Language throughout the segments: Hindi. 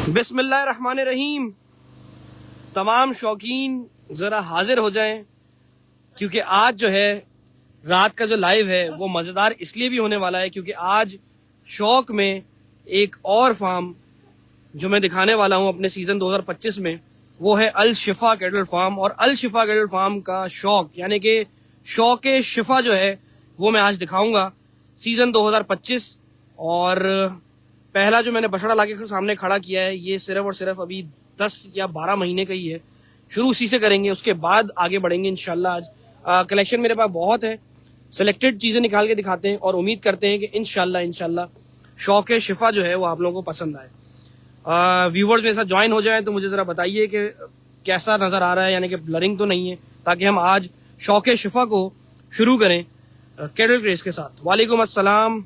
बिस्मिल्लाहिर्रहमानिर्रहीम। तमाम शौकीन ज़रा हाजिर हो जाएं, क्योंकि आज जो है रात का जो लाइव है वो मज़ेदार इसलिए भी होने वाला है क्योंकि आज शौक में एक और फार्म जो मैं दिखाने वाला हूं अपने सीज़न 2025 में, वो है अल शिफा कैटल फार्म। और अल शिफा कैटल फार्म का शौक यानी कि शौक शिफा जो है वो मैं आज दिखाऊंगा सीज़न 2025। और पहला जो मैंने बछड़ा लाके सामने खड़ा किया है ये सिर्फ और सिर्फ अभी 10 या 12 महीने का ही है। शुरू उसी से करेंगे, उसके बाद आगे बढ़ेंगे इंशाल्लाह। आज कलेक्शन मेरे पास बहुत है, सिलेक्टेड चीज़ें निकाल के दिखाते हैं और उम्मीद करते हैं कि इंशाल्लाह शौक शिफा जो है वो आप लोगों को पसंद आए। व्यूवर्स मेरे साथ ज्वाइन हो जाएं तो मुझे ज़रा बताइए कि कैसा नज़र आ रहा है, यानी कि ब्लरिंग तो नहीं है, ताकि हम आज शौक शिफा को शुरू करें कैटल क्रेज के साथ। वालेकुम अस्सलाम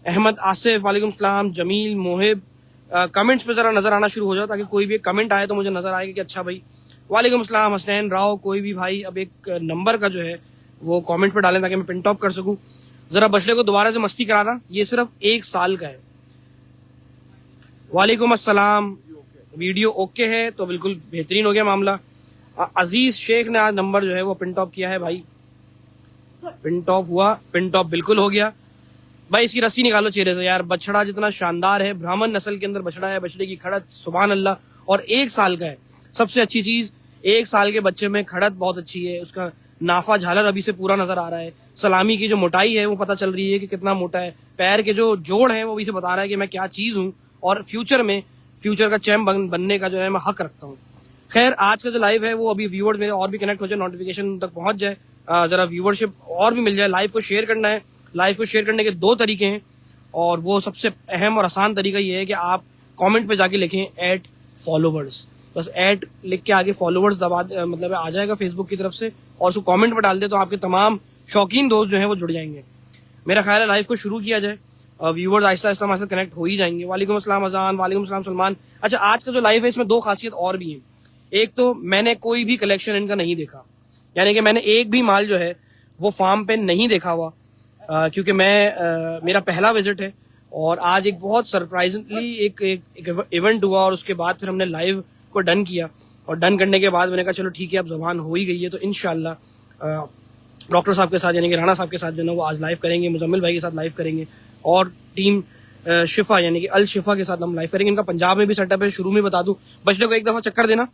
अहमद आसिफ, वालेकुम सलाम जमील मोहिब। कमेंट्स पे ज़रा नज़र आना शुरू हो जाओ ताकि कोई भी कमेंट आए तो मुझे नज़र आएगा कि अच्छा भाई। वालेकुम सलाम हसनैन राव। कोई भी भाई अब एक नंबर का जो है वो कमेंट पे डालें ताकि मैं पिन टॉप कर सकूं। ज़रा बछड़े को दोबारा से मस्ती कराना, ये सिर्फ 1 साल का है। वालेकुम अस्सलाम। वीडियो ओके है तो बिल्कुल बेहतरीन हो गया मामला। अजीज शेख ने आज नंबर जो है वो पिन टॉप किया है भाई, पिन टॉप हुआ, पिन टॉप बिल्कुल हो गया भाई। इसकी रस्सी निकालो चेहरे से यार। बछड़ा जितना शानदार है, ब्राह्मण नस्ल के अंदर बछड़ा है, बछड़े की खड़त सुभान अल्लाह, और 1 साल का है। सबसे अच्छी चीज 1 साल के बच्चे में खड़त बहुत अच्छी है, उसका नाफा झालर अभी से पूरा नजर आ रहा है। सलामी की जो मोटाई है वो पता चल रही है कि कितना मोटा है। पैर के जो जोड़ है वो अभी से बता रहा है कि मैं क्या चीज हूँ और फ्यूचर का चैम्प बनने का जो है मैं हक रखता हूँ। खैर आज का जो लाइव है वो अभी व्यूवर्स मेरे और भी कनेक्ट हो जाए, नोटिफिकेशन तक पहुंच जाए, जरा व्यूवरशिप और भी मिल जाए। लाइव को शेयर करना है। लाइव को शेयर करने के 2 तरीके हैं और वो सबसे अहम और आसान तरीका ये है कि आप कमेंट पे जाके लिखें @फॉलोवर्स। बस @ लिख के आगे फॉलोवर्स दबा मतलब आ जाएगा फेसबुक की तरफ से, और उसको कमेंट पे डाल दे तो आपके तमाम शौकीन दोस्त जो हैं वो जुड़ जाएंगे। मेरा ख्याल है लाइव को शुरू किया जाए, व्यूवर्स आहिस्ता आहिस्ता हमारे साथ कनेक्ट हो ही जाएंगे। वालेकुम अस्सलाम अजान, वालेकुम अस्सलाम सलमान। अच्छा, आज का जो लाइव है इसमें 2 खासियत और भी हैं। एक तो मैंने कोई भी कलेक्शन इनका नहीं देखा, यानी कि मैंने एक भी माल जो है वो फार्म पे नहीं देखा हुआ, क्योंकि मेरा पहला विजिट है। और आज एक बहुत सरप्राइजिंगली एक इवेंट हुआ और उसके बाद फिर हमने लाइव को डन किया, और डन करने के बाद मैंने कहा चलो ठीक है अब जबान हो ही गई है तो इंशाल्लाह डॉक्टर साहब के साथ यानी कि राणा साहब के साथ जो है वो आज लाइव करेंगे, मुजम्मिल भाई के साथ लाइव करेंगे, और टीम शिफा यानी कि अल शिफा के साथ हम लाइव करेंगे। इनका पंजाब में भी सेटअप है। शुरू में बता दूं, बछड़े को एक दफा चक्कर देना,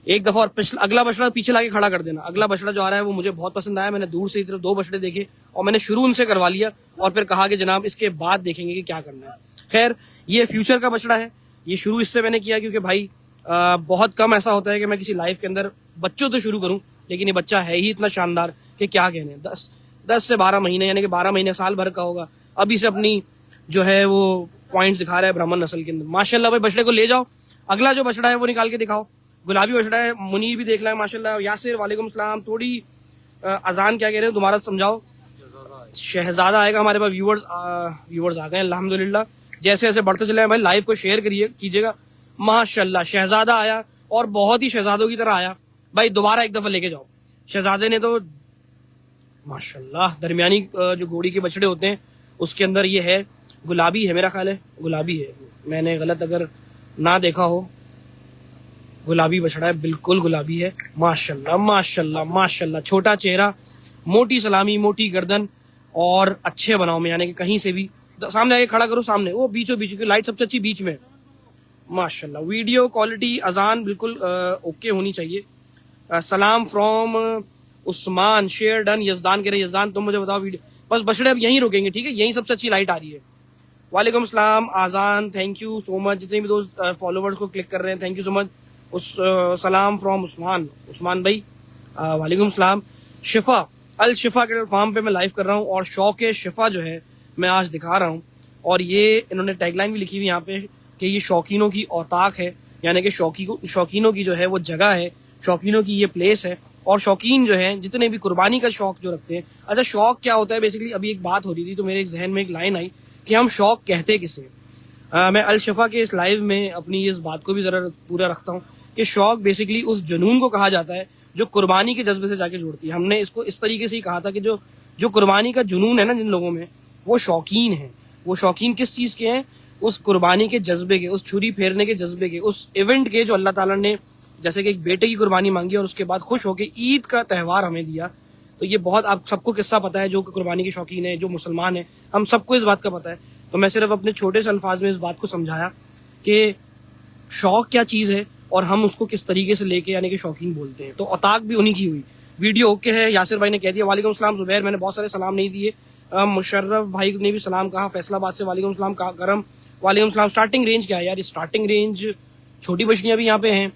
एक दफा, और अगला बछड़ा पीछे लाके खड़ा कर देना। अगला बछड़ा जो आ रहा है वो मुझे बहुत पसंद आया। मैंने दूर से सिर्फ 2 बछड़े देखे और मैंने शुरू उनसे करवा लिया और फिर कहा कि जनाब इसके बाद देखेंगे कि क्या करना है। खैर ये फ्यूचर का बछड़ा है, ये शुरू इससे मैंने किया क्योंकि भाई बहुत कम ऐसा होता है कि मैं किसी लाइफ के अंदर बच्चों तो शुरू करूं, लेकिन ये बच्चा है ही इतना शानदार कि क्या कहने। 10 से 12 महीने यानी कि 12 महीने साल भर का होगा, अभी से अपनी जो है वो पॉइंट्स दिखा रहा है ब्राह्मण नस्ल के अंदर। माशाल्लाह भाई बछड़े को ले जाओ, अगला जो बछड़ा है वो निकाल के दिखाओ। गुलाबी बछड़ा है, मुनीर भी देख रहा है माशाल्लाह। यासिर वालेकुम सलाम। थोड़ी अजान क्या कह रहे हो दोबारा समझाओ। शहजादा आएगा हमारे पास। व्यूवर्स आ गए अल्हम्दुलिल्लाह। जैसे जैसे बढ़ते चले भाई लाइव को शेयर कीजिएगा। माशाल्लाह शहजादा आया और बहुत ही शहजादों की तरह आया भाई। दोबारा एक दफा लेके जाओ। शहजादे ने तो माशाल्लाह दरमियानी जो घोड़ी के बछड़े होते हैं उसके अंदर ये है, गुलाबी है मेरा ख्याल है, गुलाबी है, मैंने गलत अगर ना देखा हो। गुलाबी बछड़ा है, बिल्कुल गुलाबी है। माशाल्लाह माशाल्लाह माशाल्लाह। छोटा चेहरा, मोटी सलामी, मोटी गर्दन और अच्छे बनाव में, यानी कि कहीं से भी सामने आके खड़ा करो, सामने वो बीचों बीच की लाइट सबसे अच्छी बीच में माशाल्लाह। वीडियो क्वालिटी अजान बिल्कुल ओके होनी चाहिए। सलाम from Usman, share done. Yazdan कह रहे यजदान तुम मुझे बताओ वीडियो, बस बछड़े अब यहीं रुकेंगे ठीक है, यहीं सबसे अच्छी लाइट आ रही है। वालेकुम सलाम आजान, थैंक यू सो मच। जितने भी दोस्त फॉलोवर्स को क्लिक कर रहे हैं थैंक यू सो मच। सलाम फ्रॉम उस्मान भाई, वालेकुम सलाम। शिफा अल शिफा के फार्म पे मैं लाइव कर रहा हूँ और शौक शिफा जो है मैं आज दिखा रहा हूँ। और ये इन्होंने टैगलाइन भी लिखी हुई यहाँ पे कि ये शौकीनों की औताक है, यानी कि शौकीनों की जो है वो जगह है, शौकीनों की ये प्लेस है। और शौकीन जो है जितने भी कुर्बानी का शौक जो रखते हैं। अच्छा शौक क्या होता है बेसिकली, अभी एक बात हो रही थी तो मेरे जहन में एक लाइन आई कि हम शौक कहते किसे। मैं अल शिफा के इस लाइव में अपनी इस बात को भी जरा पूरा रखता हूँ कि शौक बेसिकली उस जुनून को कहा जाता है जो कुर्बानी के जज्बे से जाके जुड़ती है। हमने इसको इस तरीके से ही कहा था कि जो कुर्बानी का जुनून है ना जिन लोगों में, वो शौकीन है। वो शौकीन किस चीज के हैं? उस कुर्बानी के जज्बे के, उस छुरी फेरने के जज्बे के, उस इवेंट के जो अल्लाह ताला ने जैसे कि एक बेटे की कुर्बानी मांगी और उसके बाद खुश होकर ईद का त्यौहार हमें दिया। तो ये बहुत, आप सबको किस्सा पता है, जो कुर्बानी के शौकीन है, जो मुसलमान है, हम सबको इस बात का पता है। तो मैं सिर्फ अपने छोटे से अल्फाज में इस बात को समझाया कि शौक क्या चीज है और हम उसको किस तरीके से लेके यानी कि शौकीन बोलते हैं। तो अताक भी उन्हीं की हुई। वीडियो ओके है, यासिर भाई ने कह दिया। वालेकुम सलाम जुबैर, मैंने बहुत सारे सलाम नहीं दिए। मुशर्रफ भाई ने भी सलाम कहा, फैसलाबाद से वालेकुम सलाम करम, वालेकुम सलाम। स्टार्टिंग रेंज क्या है यार? स्टार्टिंग रेंज छोटी बछड़ियां भी यहाँ पे हैं,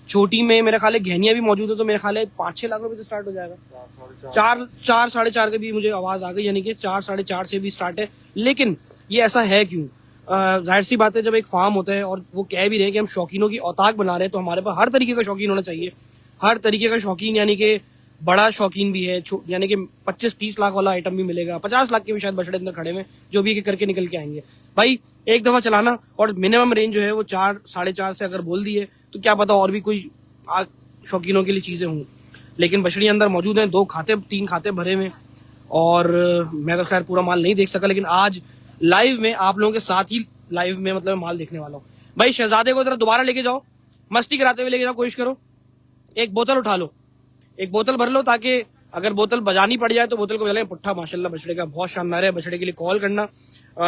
छोटी में मेरे ख्याल है गहनियां भी मौजूद है, तो मेरे ख्याल है 5-6 लाख रुपए से स्टार्ट हो जाएगा। 4 साढ़े 4 के भी मुझे आवाज आ गई, यानी कि 4 साढ़े 4 से भी स्टार्ट है। लेकिन ये ऐसा है क्यों? जाहिर सी बात है, जब एक फार्म होता है और वो कह भी रहे हैं कि हम शौकीनों की औताक बना रहे हैं, तो हमारे पास हर तरीके का शौकीन होना चाहिए। हर तरीके का शौकीन, यानी कि बड़ा शौकीन भी है, यानी कि 25-30 लाख वाला आइटम भी मिलेगा, 50 लाख के भी शायद बछड़े अंदर खड़े में जो भी करके निकल के आएंगे। भाई एक दफा चलाना, और मिनिमम रेंज जो है वो 4 साढ़े 4 से अगर बोल दिए तो क्या पता और भी कोई शौकीनों के लिए चीजें हों। लेकिन बछड़ी अंदर मौजूद है, 3 खाते भरे हुए। और मैं तो खैर पूरा माल नहीं देख सका, लेकिन आज लाइव में आप लोगों के साथ ही लाइव में मतलब माल देखने वाला हूँ। भाई शहजादे को जरा दोबारा लेके जाओ, मस्ती कराते हुए लेके जाओ, कोशिश करो। एक बोतल उठा लो, एक बोतल भर लो, ताकि अगर बोतल बजानी पड़ जाए तो बोतल को बजा लें। पुट्ठा माशाल्लाह बछड़े का बहुत शानदार है। बछड़े के लिए कॉल करना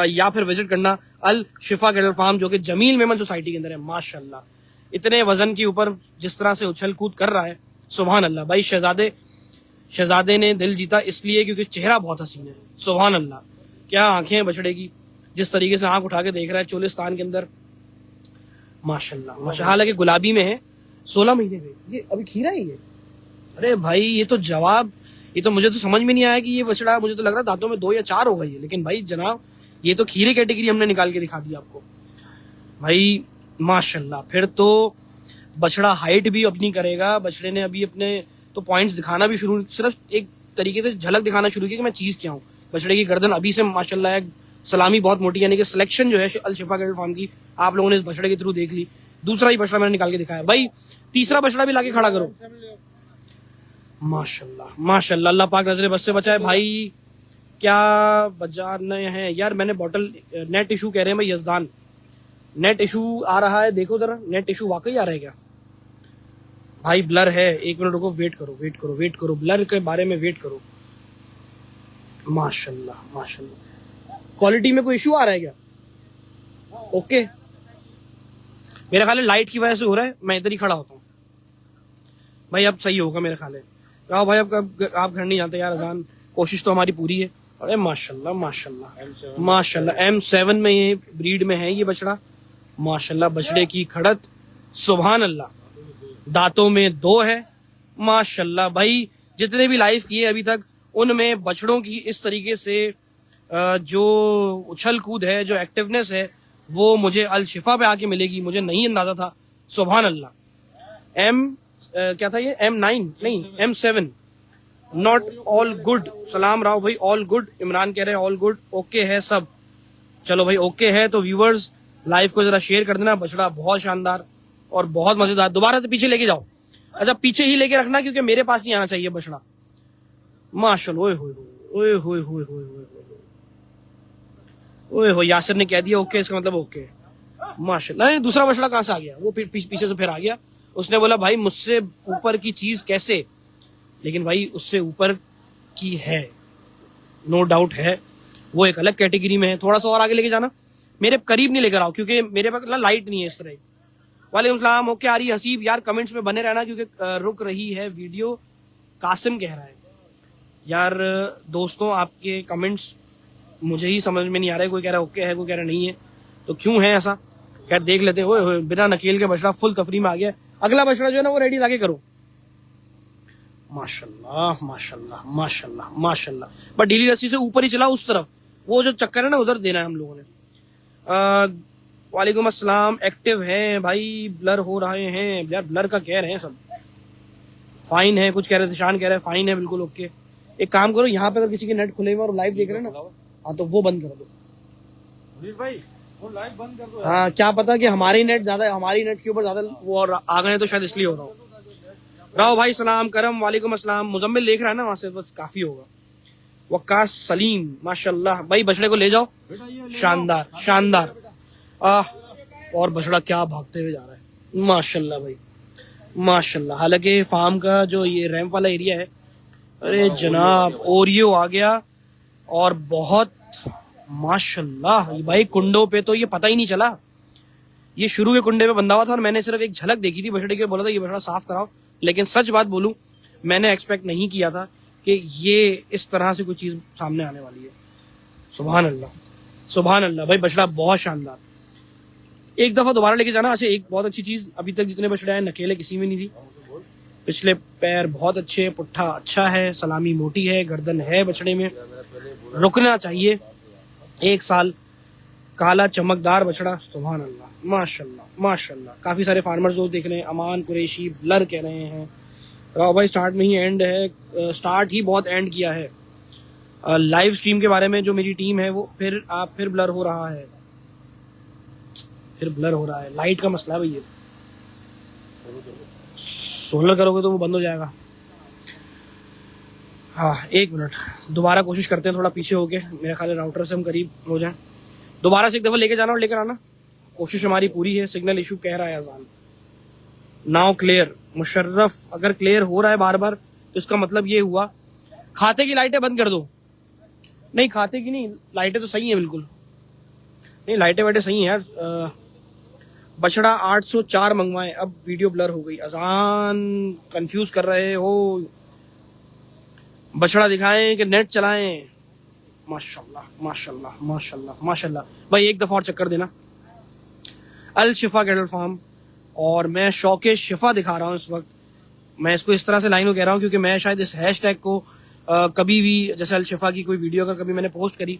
या फिर विजिट करना अल शिफा कैटल फार्म, जो कि जमील मेमन सोसाइटी के अंदर है। माशाल्लाह इतने वजन के ऊपर जिस तरह से उछल कूद कर रहा है, सुभान अल्लाह। भाई शहजादे ने दिल जीता इसलिए क्योंकि चेहरा बहुत हसीन है। सुभान अल्लाह, क्या आंखें हैं बछड़े की, जिस तरीके से आंख उठा के देख रहा है चोलिस्तान के अंदर, माशाल्लाह माशाल्लाह। हालांकि गुलाबी में है, 16 महीने के, ये अभी खीरा ही है। अरे भाई ये तो जवाब, ये तो मुझे तो समझ में नहीं आया कि ये बछड़ा, मुझे तो लग रहा दांतों में 2 या 4 हो गई है, लेकिन भाई जनाब ये तो खीरे कैटेगरी हमने निकाल के दिखा दी आपको भाई, माशाल्लाह। फिर तो बछड़ा हाइट भी अपनी करेगा। बछड़े ने अभी अपने तो पॉइंट्स दिखाना भी शुरू, सिर्फ एक तरीके से झलक दिखाना शुरू किया कि मैं चीज क्या हूँ। बछड़े की गर्दन अभी से माशाल्लाह है, सलामी बहुत मोटी, यानी कि सिलेक्शन जो है अल शिफा कैटल फार्म की आप लोगों ने इस बछड़े के थ्रू देख ली। दूसरा ही बछड़ा मैंने निकाल के दिखाया। भाई तीसरा बछड़ा भी लाके खड़ा करो। माशाल्लाह माशाल्लाह, अल्लाह पाक नजरे बस से बचाए। भाई क्या बजाने हैं यार? मैंने बॉटल, नेट इशू कह रहे हैं भाई यजदान, नेट इशू आ रहा है, देखो जरा नेट इशू वाकई आ रहा है क्या? भाई ब्लर है, 1 मिनट रुको, वेट करो, ब्लर के बारे में वेट करो। माशाल्लाह माशाल्लाह, क्वालिटी में कोई इशू आ रहा है क्या? ओके, मेरा ख्याल है लाइट की वजह से हो रहा है, मैं इधर ही खड़ा होता हूँ। भाई अब सही होगा मेरे ख्याल है। राव भाई अब आप घर नहीं जाते यार, अजान, कोशिश तो हमारी पूरी है। अरे माशाल्लाह माशाल्लाह माशाल्लाह, M7 में ये ब्रीड में है ये बछड़ा, माशाल्लाह। बछड़े की खड़त, सुभान अल्लाह, दांतों में 2 है, माशाल्लाह। भाई जितने भी लाइव किए अभी तक, उनमें बछड़ों की इस तरीके से जो उछल कूद है, जो एक्टिवनेस है, वो मुझे अल शिफा पे आके मिलेगी, मुझे नहीं अंदाजा था। सुभान अल्लाह। क्या था ये? M9 नहीं, M7। नॉट ऑल गुड, सलाम राव भाई, ऑल गुड। इमरान कह रहे हैं ऑल गुड, ओके है सब। चलो भाई ओके है तो व्यूवर्स लाइव को जरा शेयर कर देना। बछड़ा बहुत शानदार और बहुत मजेदार। दोबारा से पीछे लेके जाओ, अच्छा पीछे ही लेके रखना क्योंकि मेरे पास नहीं आना चाहिए बछड़ा। माशाल्लाह, ओए होए ओए होए होए होए ओए हो, यासिर ने कह दिया ओके, इसका मतलब ओके। माशाल्लाह। दूसरा बछड़ा कहां से आ गया? वो पीछे से फिर आ गया। उसने बोला भाई मुझसे ऊपर की चीज कैसे? लेकिन भाई उससे ऊपर की है, नो डाउट है, वो एक अलग कैटेगरी में है। थोड़ा सा और आगे लेके जाना, मेरे करीब नहीं लेकर आओ क्योंकि मेरे पास लाइट नहीं है इस तरह। वालेकुम सलाम, ओके आ रही हसीब यार, कमेंट्स में बने रहना क्योंकि रुक रही है वीडियो। कासिम कह रहा है यार, दोस्तों आपके कमेंट्स मुझे ही समझ में नहीं आ रहे, कोई कह रहा है ओके है, कोई कह रहा नहीं है, तो क्यों है ऐसा? खैर देख लेते हैं। बिना नकेल के बछड़ा फुल तफरी में आ गया। अगला बछड़ा जो है ना वो रेडी लाके करो। माशाल्लाह माशाल्लाह माशाल्लाह माशाल्लाह। बट ढीली रस्सी से ऊपर ही चला उस तरफ, वो जो चक्कर है ना उधर देना है हम लोगों ने। वालेकुम अस्सलाम, एक्टिव हैं भाई, ब्लर हो रहे हैं यार, ब्लर का कह रहे हैं सब। फाइन है, कुछ कह रहे थे, शान कह रहे हैं फाइन है, बिल्कुल ओके। एक काम करो, यहाँ पे अगर किसी के नेट खुले हुए और लाइव देख रहे हैं ना, हाँ तो वो बंद कर दो भाई, वो लाइव बंद कर दो। हाँ क्या पता कि हमारी नेट ज्यादा, हमारी नेट के ऊपर ज्यादा वो और आ गए तो शायद इसलिए हो रहा हो। राव भाई सलाम करम, वालेकुम अस्सलाम। मुजम्मिल देख रहा है ना वहां से, बस काफी होगा। वक्कास सलीम माशाल्लाह। भाई बछड़े को ले जाओ, शानदार शानदार और बछड़ा क्या भागते हुए जा रहा है, माशाल्लाह भाई माशाल्लाह। हालांकि फार्म का जो ये रैंप वाला एरिया है, अरे जनाब ओरियो आ गया और बहुत माशाल्लाह भाई कुंडों पे तो ये पता ही नहीं चला, ये शुरू के कुंडे पे बंधा हुआ था और मैंने सिर्फ एक झलक देखी थी बछड़े के, बोला था ये बछड़ा साफ कराओ। लेकिन सच बात बोलूं, मैंने एक्सपेक्ट नहीं किया था कि ये इस तरह से कोई चीज सामने आने वाली है। सुभान अल्लाह सुभान अल्लाह भाई, बछड़ा बहुत शानदार। एक दफा दोबारा लेके जाना। अच्छा एक बहुत अच्छी चीज, अभी तक जितने बछड़े आए नकेले किसी में नहीं थी। पिछले पैर बहुत अच्छे, पुट्ठा अच्छा है, सलामी मोटी है, गर्दन है बछड़े में, रुकना चाहिए। 1 साल काला चमकदार बछड़ा, सुभान अल्लाह माशाल्लाह माशाल्लाह। काफी सारे फार्मर्स दोस्त देख रहे हैं, अमान कुरैशी ब्लर कह रहे हैं, राव भाई स्टार्ट में ही एंड है, स्टार्ट ही बहुत एंड किया है। लाइव स्ट्रीम के बारे में जो मेरी टीम है वो फिर ब्लर हो रहा है, फिर ब्लर हो रहा है, लाइट का मसला है भैया, सोलर करोगे तो वो बंद हो जाएगा। हाँ 1 मिनट, दोबारा कोशिश करते हैं थोड़ा पीछे होके, मेरे ख्याल है राउटर से हम करीब हो जाएं। दोबारा से एक दफा लेके जाना और लेकर आना, कोशिश हमारी पूरी है। सिग्नल इशू कह रहा है अजान, नाउ क्लियर। मुशर्रफ अगर क्लियर हो रहा है बार बार तो इसका मतलब ये हुआ खाते की लाइटें बंद कर दो। नहीं खाते की नहीं, लाइटें तो सही है बिल्कुल, नहीं लाइटें वाइटें सही है यार। बछड़ा 804 मंगवाए, अब वीडियो ब्लर हो गई, अजान कंफ्यूज कर रहे हो। बछड़ा दिखाएं कि नेट चलाएं। माशाल्लाह माशाल्लाह माशाल्लाह माशाल्लाह भाई, एक दफा और चक्कर देना। अल शिफा कैटल फार्म, और मैं शौके शिफा दिखा रहा हूँ इस वक्त। मैं इसको इस तरह से लाइन में कह रहा हूँ क्योंकि मैं शायद इस हैशटैग को कभी भी, जैसे अल शिफा की कोई वीडियो अगर कभी मैंने पोस्ट करी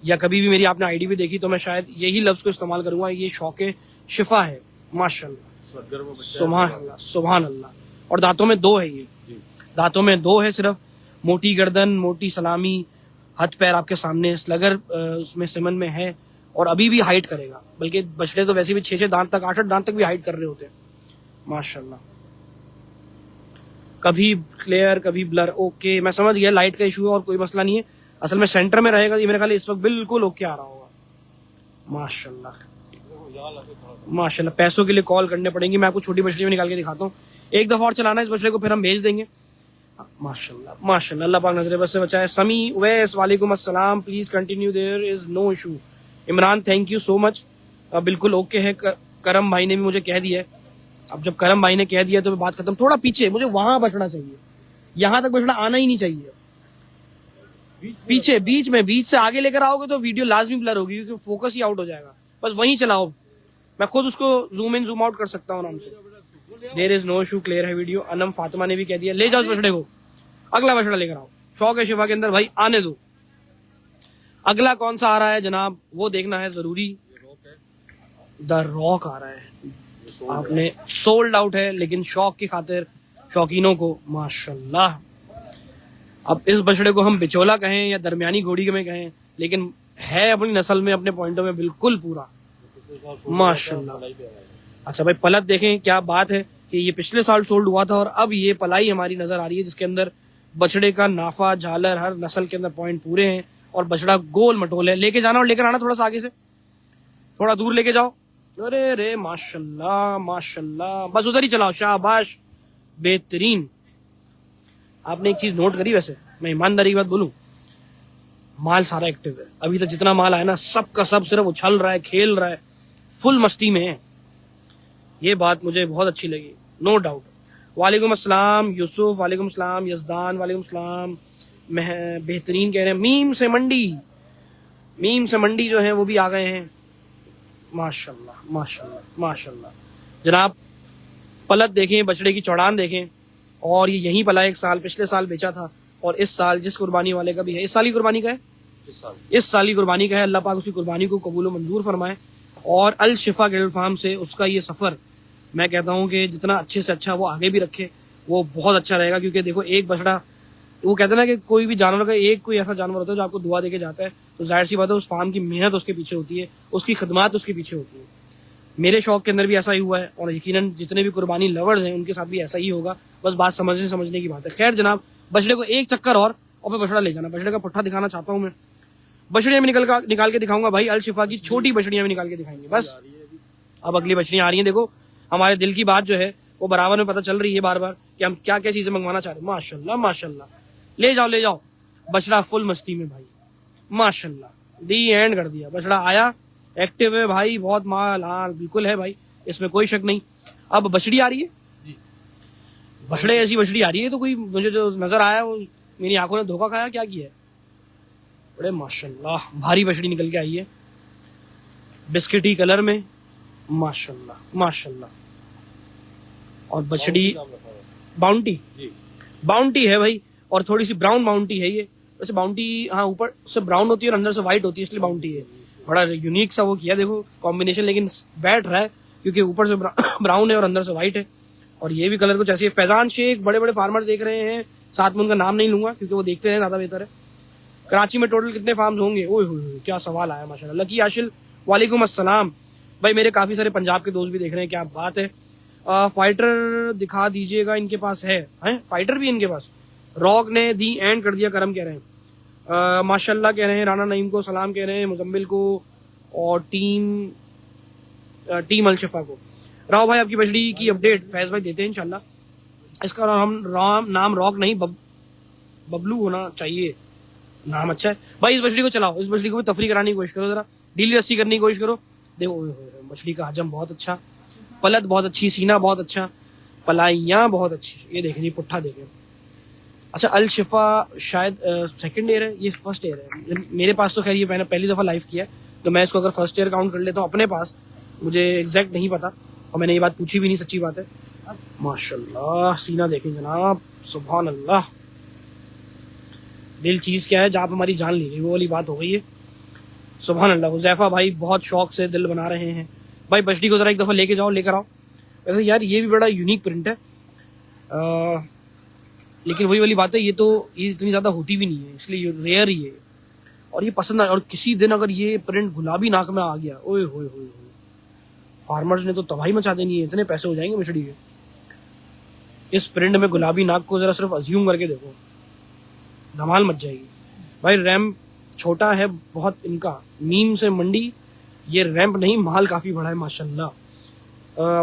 या कभी भी मेरी आपने आईडी भी देखी, तो मैं शायद यही लफ्ज को इस्तेमाल करूंगा, ये शौके शिफा है माशाल्लाह सुभान अल्लाह सुभान अल्लाह। और दांतों में 2 है, ये दांतों में 2 है सिर्फ, मोटी गर्दन, मोटी सलामी, हाथ पैर आपके सामने, स्लगर उसमें सिमन में है और अभी भी हाइट करेगा। बल्कि बछड़े तो वैसे भी 6 दांत तक, 8 दांत तक भी हाइट कर रहे होते हैं माशाल्लाह। कभी क्लियर कभी ब्लर, ओके मैं समझ गया, लाइट का इशू है और कोई मसला नहीं है। असल में सेंटर में रहेगा, ये मेरे ख्याल इस वक्त बिल्कुल ओके आ रहा होगा माशाल्लाह माशाल्लाह। पैसों के लिए कॉल करने पड़ेंगी, मैं आपको छोटी बछड़ी में निकाल के दिखाता हूँ। एक दफा और चलाना इस बछड़े को, फिर हम भेज देंगे माशाल्लाह माशाल्लाह। अल्लाह पाक नजर बस से बचाए। समी उवैस वालेकुम अस्सलाम, please continue, there is no issue. Imran thank you so much, बिल्कुल ओके है। करम भाई ने भी मुझे कह दिया है। अब जब करम भाई ने कह दिया तो बात खत्म। थोड़ा पीछे, मुझे वहां बचना चाहिए, यहां तक बछड़ा आना ही नहीं चाहिए। पीछे बीच से आगे लेकर आओगे तो वीडियो लाजमी ब्लर होगी क्योंकि फोकस ही आउट हो जाएगा। बस वहीं चलाओ, मैं खुद उसको जूम इन जूम आउट कर सकता हूँ आराम से। There is no issue, clear है वीडियो। अनम फातिमा ने भी कह दिया, ले जाओ उस बछड़े को, अगला बछड़ा लेकर आओ। शौक है शिफा के अंदर भाई, आने दो। अगला कौन सा आ रहा है जनाब, वो देखना है जरूरी। द रॉक आ रहा है, आपने सोल्ड आउट है, लेकिन शौक की खातिर शौकीनों को माशाल्लाह। अब इस बछड़े को हम बिचौला कहें या दरमियानी घोड़ी में कहें, लेकिन है अपनी नस्ल में, अपने पॉइंटों में बिल्कुल पूरा माशाल्लाह। अच्छा भाई पलत देखें, क्या बात है कि ये पिछले साल सोल्ड हुआ था और अब ये पलाई हमारी नजर आ रही है, जिसके अंदर बछड़े का नाफा, झालर, हर नस्ल के अंदर पॉइंट पूरे हैं और बछड़ा गोल मटोल है। लेके जाना और लेकर आना थोड़ा सा आगे से, थोड़ा दूर लेके जाओ। अरे रे माशाल्लाह माशाल्लाह, बस उधर ही चलाओ, शाबाश बेहतरीन। आपने एक चीज नोट करी, वैसे मैं ईमानदारी की बात बोलूं, माल सारा एक्टिव है। अभी तक जितना माल आया ना, सब का सब सिर्फ उछल रहा है, खेल रहा है, फुल मस्ती में है। ये बात मुझे बहुत अच्छी लगी, नो डाउट। वालेकुम अस्सलाम यूसुफ, वालेकुम अस्सलाम यजदान, वालेकुम अस्सलाम बेहतरीन कह रहे हैं। मीम से मंडी जो है वो भी आ गए हैं माशाल्लाह माशाल्लाह माशाल्लाह। जनाब पलत देखें, बछड़े की चौड़ान देखें, और ये यहीं पला 1 साल, पिछले साल बेचा था और इस साल जिस कुर्बानी वाले का भी है, इस साल की कुर्बानी का है, इस साल की कुर्बानी का है। अल्लाह पाक उसी कुर्बानी को कबूल व मंजूर फरमाए। और अल शिफा कैटल फार्म से उसका ये सफर, मैं कहता हूँ कि जितना अच्छे से अच्छा वो आगे भी रखे, वो बहुत अच्छा रहेगा। क्योंकि देखो एक बछड़ा, वो कहते हैं ना कि कोई भी जानवर का एक कोई ऐसा जानवर होता है जो आपको दुआ देके जाता है, तो जाहिर सी बात है उस फार्म की मेहनत उसके पीछे होती है, उसकी खिदमत उसके पीछे होती है। मेरे शौक के अंदर भी ऐसा ही हुआ है और यकीनन जितने भी कुर्बानी लवर्स हैं उनके साथ भी ऐसा ही होगा। बस बात समझने की बात है। खैर जनाब, बछड़े को एक चक्कर और फिर बछड़ा ले जाना। बछड़े का पुट्ठा दिखाना चाहता हूँ मैं बछड़ियां भी निकाल के दिखाऊंगा भाई। अल शिफा की छोटी बछड़ियां भी निकाल के दिखाएंगे बस। अब अगली बछड़ियां आ रही हैं। देखो हमारे दिल की बात जो है वो बराबर में पता चल रही है बार बार कि हम क्या क्या चीजें मंगवाना चाह रहे हैं। माशाल्लाह माशाल्लाह, ले जाओ बछड़ा फुल मस्ती में भाई, माशाल्लाह दी एंड कर दिया। बछड़ा आया, एक्टिव है भाई, बहुत माल, हाँ बिल्कुल है भाई, इसमें कोई शक नहीं। अब बछड़ी आ रही है, बछड़े ऐसी बछड़ी आ रही है तो कोई मुझे जो नजर आया वो मेरी आंखों ने धोखा खाया, क्या किया है। बड़े माशाल्लाह भारी बछड़ी निकल के आई है, बिस्किटी कलर में, माशाल्लाह माशाल्लाह। और बछड़ी बाउंटी, बाउंटी है भाई, और थोड़ी सी ब्राउन बाउंटी है ये। वैसे बाउंटी हाँ ऊपर से ब्राउन होती है और अंदर से व्हाइट होती है, इसलिए बाउंटी है। बड़ा यूनिक सा वो किया देखो कॉम्बिनेशन, लेकिन बैठ रहा है क्योंकि ऊपर से ब्राउन है और अंदर से व्हाइट है। और ये भी कलर कुछ ऐसी है। फैजान शेख, बड़े बड़े फार्मर देख रहे हैं, साथ में उनका नाम नहीं लूंगा क्योंकि वो देखते हैं ज्यादा बेहतर है। कराची में टोटल कितने फार्म्स होंगे? ओए होए क्या सवाल आया माशाल्लाह। लकी आशिल वालेकुम अस्सलाम भाई, मेरे काफी सारे पंजाब के दोस्त भी देख रहे हैं, क्या बात है। फाइटर दिखा दीजिएगा, इनके पास है फाइटर भी इनके पास। रॉक ने दी एंड कर दिया, करम कह रहे हैं, माशाल्लाह कह रहे हैं। राना नईम को सलाम कह रहे हैं, मुजम्मिल को और टीम अलशिफा को। राव भाई आपकी बछड़ी की अपडेट फैज भाई देते हैं इंशाल्लाह। इसका नाम रॉक नहीं बबलू होना चाहिए, नाम अच्छा है भाई। इस बछड़ी को चलाओ, इस बछड़ी को भी तफरी कराने की कोशिश करो, जरा ढीली रस्सी करने की कोशिश करो। देखो मछली का हजम बहुत अच्छा, पलत बहुत अच्छी, सीना बहुत अच्छा, पलाइयां बहुत अच्छी। ये देखें, ये पुट्ठा देखें। अच्छा अल शिफा शायद सेकंड ईयर है, ये फर्स्ट ईयर है मेरे पास। तो खैर ये मैंने पहली दफा लाइव किया है, तो मैं इसको अगर फर्स्ट ईयर काउंट कर लेता हूँ अपने पास, मुझे एग्जैक्ट नहीं पता और मैंने ये बात पूछी भी नहीं, सच्ची बात है। माशाल्लाह सीना देखें जनाब, सुभान अल्लाह। दिल चीज क्या है, जब आप हमारी जान लीजिए, वो वाली बात हो गई है। सुभान अल्लाह। हुजैफा भाई बहुत शौक से दिल बना रहे हैं भाई। बछड़ी को जरा एक दफा लेके जाओ, लेकर आओ। वैसे यार ये भी बड़ा यूनिक प्रिंट है, लेकिन वही वाली बात है, ये इतनी ज्यादा होती भी नहीं है, इसलिए रेयर ही है और ये पसंद आए। और किसी दिन अगर ये प्रिंट गुलाबी नाक में आ गया, ओए होए होए, फार्मर्स ने तो तबाही मचा देनी है, इतने पैसे हो जाएंगे बछड़ी के। इस प्रिंट में गुलाबी नाक को जरा सिर्फ अज्यूम करके देखो, धमाल मच जाएगी भाई। रैम्प छोटा है बहुत इनका, नीम से मंडी, ये रैंप नहीं, माल काफी बड़ा है माशाल्लाह।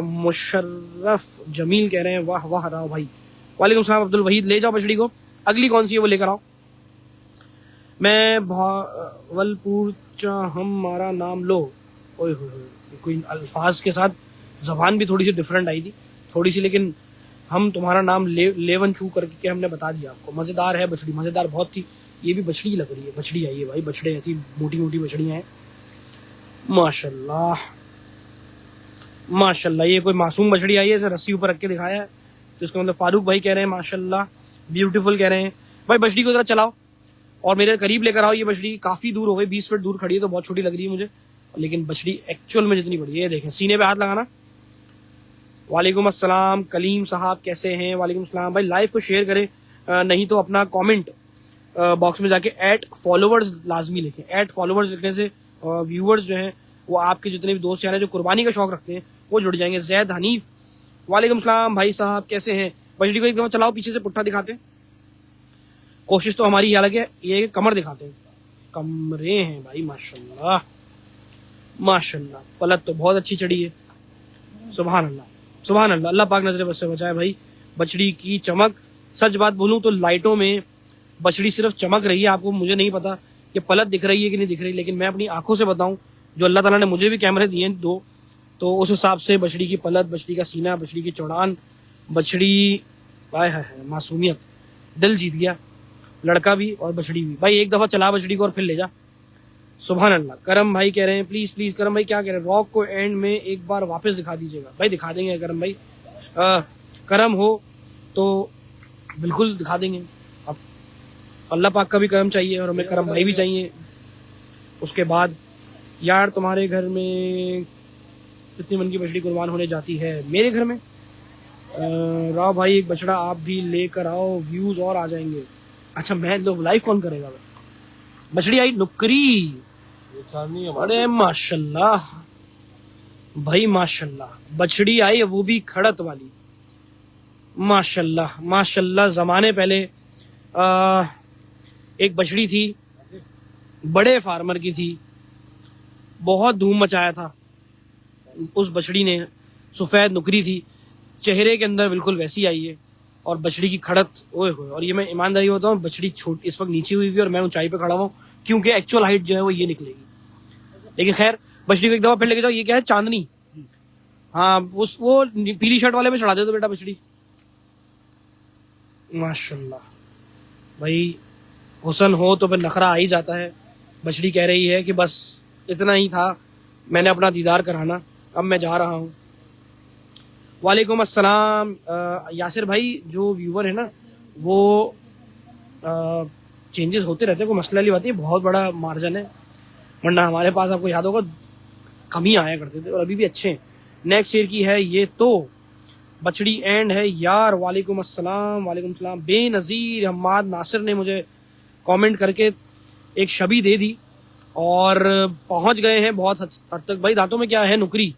मुशर्रफ जमील कह रहे हैं वाह वाह राव भाई। वालेकुम सलाम अब्दुल वहीद, ले जाओ बछड़ी को। अगली कौन सी है वो लेकर आओ। मैं भावलपुर हमारा नाम लो, ओए कोई अल्फाज के साथ जबान भी थोड़ी सी डिफरेंट आई थी, थोड़ी सी, लेकिन हम तुम्हारा नाम लेवन छू करके हमने बता दिया आपको। मजेदार है बछड़ी, मजेदार बहुत थी। ये भी बछड़ी लग रही है, बछड़ी आई है भाई, बछड़े ऐसी मोटी मोटी बछड़ियां हैं माशाल्लाह माशाल्लाह। ये कोई मासूम बछड़ी आई है, इसे रस्सी ऊपर रख के दिखाया है, तो इसका मतलब फारूक भाई कह रहे हैं माशाल्लाह ब्यूटीफुल कह रहे हैं भाई। बछड़ी को जरा चलाओ और मेरे करीब लेकर आओ। ये बछड़ी काफी दूर हो गई, 20 फीट दूर खड़ी है, तो बहुत छोटी लग रही है मुझे, लेकिन बछड़ी एक्चुअल में जितनी बड़ी है। ये देखें, सीने पे हाथ लगाना। वालेकुम अस्सलाम कलीम साहब, कैसे हैं? वालेकुम अस्सलाम भाई। लाइव को शेयर करें, नहीं तो अपना कमेंट बॉक्स में जाके @फॉलोवर्स लाजमी लिखें। @फॉलोवर्स लिखने से व्यूअर्स जो हैं वो आपके जितने भी दोस्त हैं जो कुर्बानी का शौक रखते हैं वो जुड़ जाएंगे। जैद हनीफ, वालेकुम सलाम भाई साहब, कैसे हैं? बछड़ी को एक दफा चलाओ, पीछे से पुट्ठा दिखाते हैं। कोशिश तो हमारी हालांकि ये कमर दिखाते हैं, कमरे हैं भाई माशाल्लाह माशाल्लाह। पलट तो बहुत अच्छी चढ़ी है, सुभान अल्लाह सुभान अल्लाह। अल्लाह पाक नजर बस से बचाए भाई। बछड़ी की चमक, सच बात बोलूं तो लाइटों में बछड़ी सिर्फ चमक रही है, आपको मुझे नहीं पता कि पलट दिख रही है कि नहीं दिख रही, लेकिन मैं अपनी आंखों से बताऊं, जो अल्लाह ताला ने मुझे भी कैमरे दिए हैं 2, तो उस हिसाब से बछड़ी की पलट, बछड़ी का सीना, बछड़ी की चौड़ान, बछड़ी आय है मासूमियत, दिल जीत गया, लड़का भी और बछड़ी भी भाई। एक दफा चला बछड़ी को और फिर ले जा, सुभान अल्लाह। करम भाई कह रहे हैं प्लीज प्लीज, करम भाई क्या कह रहे हैं, रॉक को एंड में एक बार वापस दिखा दीजिएगा। भाई दिखा देंगे करम भाई, करम हो तो बिल्कुल दिखा देंगे। अब अल्लाह पाक का भी करम चाहिए और हमें करम भाई भी चाहिए। उसके बाद यार तुम्हारे घर में कितनी मन की बछड़ी कुर्बान होने जाती है? मेरे घर में राव भाई एक बछड़ा आप भी लेकर आओ, व्यूज और आ जाएंगे। अच्छा मैं लोग लाइव कौन करेगा? बछड़ी आई नुकरी, अरे माशाल्लाह भाई माशाल्लाह। बछड़ी आई वो भी खड़त वाली, माशाल्लाह माशाल्लाह। जमाने पहले एक बछड़ी थी, बड़े फार्मर की थी, बहुत धूम मचाया था उस बछड़ी ने, सफेद नुकरी थी, चेहरे के अंदर बिल्कुल वैसी आई है, और बछड़ी की खड़त ओए होए। और ये मैं ईमानदारी होता हूँ, बछड़ी छोट इस वक्त नीचे हुई हुई और मैं ऊंचाई पे खड़ा हूँ, क्योंकि एक्चुअल हाइट जो है वो ये निकलेगी। लेकिन खैर, बछड़ी को एक दफा फिर लेके जाओ। ये क्या है? चांदनी। हाँ, वो पीली शर्ट वाले में चढ़ा दे दो बेटा बछड़ी। माशाल्लाह भाई, हुसन हो तो फिर नखरा आ ही जाता है। बछड़ी कह रही है कि बस इतना ही था, मैंने अपना दीदार कराना, अब मैं जा रहा हूँ। वालेकुम अस्सलाम। यासिर भाई, जो व्यूवर है ना वो चेंजेस होते रहते हैं, कोई मसला वाली बात नहीं, बहुत बड़ा मार्जिन है, वरना हमारे पास आपको याद होगा कम ही आया करते थे और अभी भी अच्छे हैं। नेक्स्ट शेर की है ये तो बछड़ी एंड है यार। वालेकुम अस्सलाम। वालेकुम सलाम। बेनजीर हम्माद नासिर ने मुझे कमेंट करके एक शबी दे दी और पहुंच गए हैं बहुत हद तक। भाई दांतों में क्या है? नुकरी।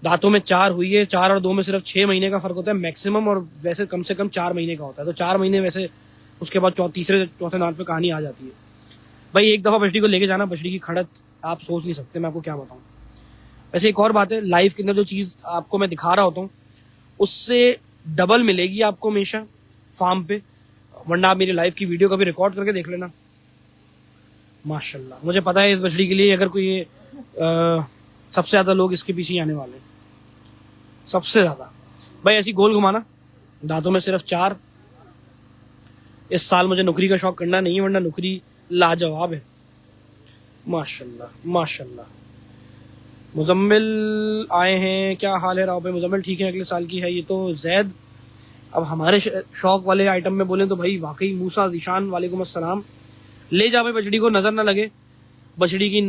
दांतों में 4 हुई है, 4 और 2 में सिर्फ 6 महीने का फर्क होता है मैक्सिमम, और वैसे कम से कम 4 महीने का होता है, तो 4 महीने वैसे, उसके बाद तीसरे चौथे दांत पे कहानी आ जाती है। भाई एक दफा बछड़ी को लेके जाना, बछड़ी की खड़त आप सोच नहीं सकते, मैं आपको क्या बताऊं। वैसे एक और बात है, लाइफ के अंदर जो चीज आपको मैं दिखा रहा होता हूँ उससे डबल मिलेगी आपको हमेशा फार्म पे, वरना आप मेरी लाइफ की वीडियो कभी रिकॉर्ड करके देख लेना। माशाल्लाह, मुझे पता है इस बछड़ी के लिए अगर कोई सबसे ज्यादा लोग इसके पीछे आने वाले हैं, सबसे ज्यादा। भाई ऐसी गोल घुमाना, दांतों में सिर्फ 4। इस साल मुझे नुकरी का शौक करना नहीं है, वरना नुकरी लाजवाब है। माशाल्लाह माशाल्लाह। मुजम्मिल आए हैं, क्या हाल है राव भाई? मुजम्मिल ठीक है, अगले साल की है ये तो। जैद, अब हमारे शौक वाले आइटम में बोले तो भाई वाकई मूसा जीशान, वालेकुम अस्सलाम। ले जा भाई बछड़ी को, नजर ना लगे। बछड़ी की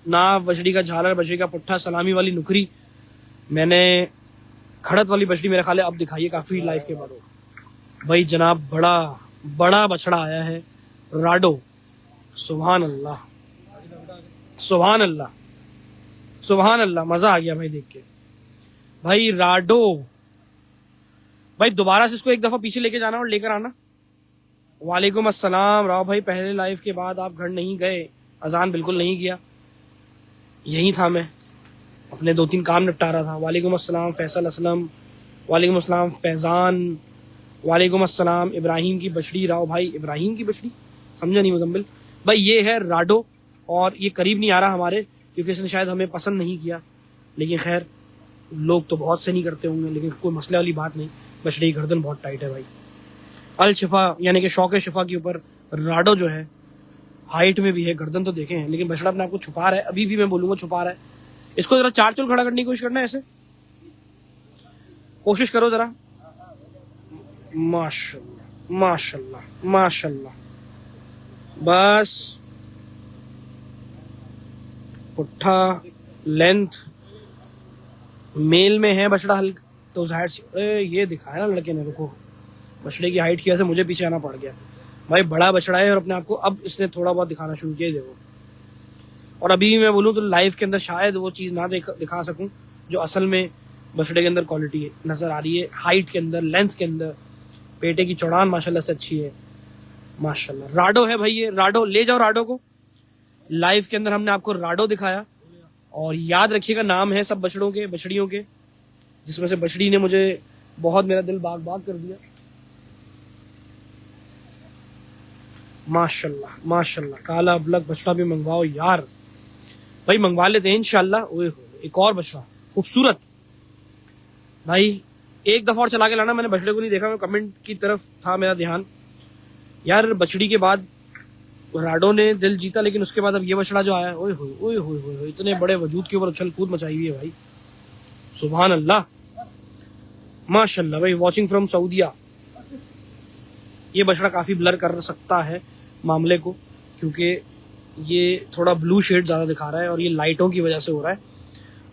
नाव, बछड़ी का झालर, बछड़ी का पुट्ठा, सलामी वाली नुकरी। मैंने खड़त वाली बछड़ी मेरे ख्याल अब दिखाई है काफी लाइफ के बाद। भाई जनाब, बड़ा बड़ा बछड़ा आया है, राडो। सुभान अल्लाह सुभान अल्लाह सुभान अल्लाह, मजा आ गया भाई देख के। भाई राडो, भाई दोबारा से इसको एक दफा पीछे लेके जाना और लेकर आना। वालेकुम अस्सलाम राव भाई, पहले लाइव के बाद आप घर नहीं गए? अजान बिल्कुल नहीं किया, यही था मैं, अपने 2-3 काम निपटा रहा था। वालेकुम अस्सलाम फैसल असलम। वालेकुम अस्सलाम फैजान। वालेकुम अस्सलाम। इब्राहिम की बछड़ी राव भाई, इब्राहिम की बछड़ी समझा नहीं मुजम्मिल भाई। ये है राडो, और ये करीब नहीं आ रहा हमारे, क्योंकि इसने शायद हमें पसंद नहीं किया, लेकिन खैर लोग तो बहुत से नहीं करते होंगे, लेकिन कोई मसले वाली बात नहीं। बछड़ी की गर्दन बहुत टाइट है भाई। अल शिफा यानी कि शौक शिफा के ऊपर राडो जो है, हाइट में भी है, गर्दन तो देखे हैं, लेकिन बछड़ा अपने आपको छुपा रहा है, अभी भी मैं बोलूंगा छुपा रहा है। इसको जरा 4 चुल खड़ा करने की कोशिश करना है, ऐसे कोशिश करो जरा। माशाल्लाह माशाल्लाह माशाल्लाह। बस पुट्ठा लेंथ मेल में है बछड़ा हल्का, तो जाहिर सी ये दिखाया ना लड़के ने। रुको, बछड़े की हाइट की वजह से मुझे पीछे आना पड़ गया। भाई बड़ा बछड़ा है और अपने आप को अब इसने थोड़ा बहुत दिखाना शुरू किया, देखो। और अभी भी मैं बोलूँ तो लाइफ के अंदर शायद वो चीज़ ना दिखा सकूं जो असल में बछड़े के अंदर क्वालिटी नजर आ रही है, हाइट के अंदर, लेंथ के अंदर। पेटे की चौड़ान माशाल्लाह से अच्छी है, माशाल्लाह। राडो है भाई ये, राडो। ले जाओ राडो को। लाइफ के अंदर हमने आपको राडो दिखाया, और याद रखिएगा नाम है सब बछड़ों के, बछड़ियों के, जिसमें से बछड़ी ने मुझे बहुत, मेरा दिल बाग बाग कर दिया। माशाल्लाह माशाल्लाह। काला अबलग बछड़ा भी मंगवाओ यार। भाई मंगवा लेते हैं इंशाल्लाह। ओए हो, एक और बछड़ा खूबसूरत। भाई एक दफा और चला के लाना, मैंने बछड़े को नहीं देखा, मैं कमेंट की तरफ था मेरा ध्यान। यार बछड़ी के बाद राडो ने दिल जीता, लेकिन उसके बाद अब ये बछड़ा जो आया, ओए होए ओए होए होए, इतने बड़े वजूद के ऊपर उछल कूद मचाई हुई है भाई। सुभान अल्लाह माशाल्लाह। भाई वॉचिंग फ्रॉम सऊदिया। ये बछड़ा काफी ब्लर कर सकता है मामले को, क्योंकि ये थोड़ा ब्लू शेड ज्यादा दिखा रहा है, और ये लाइटों की वजह से हो रहा है।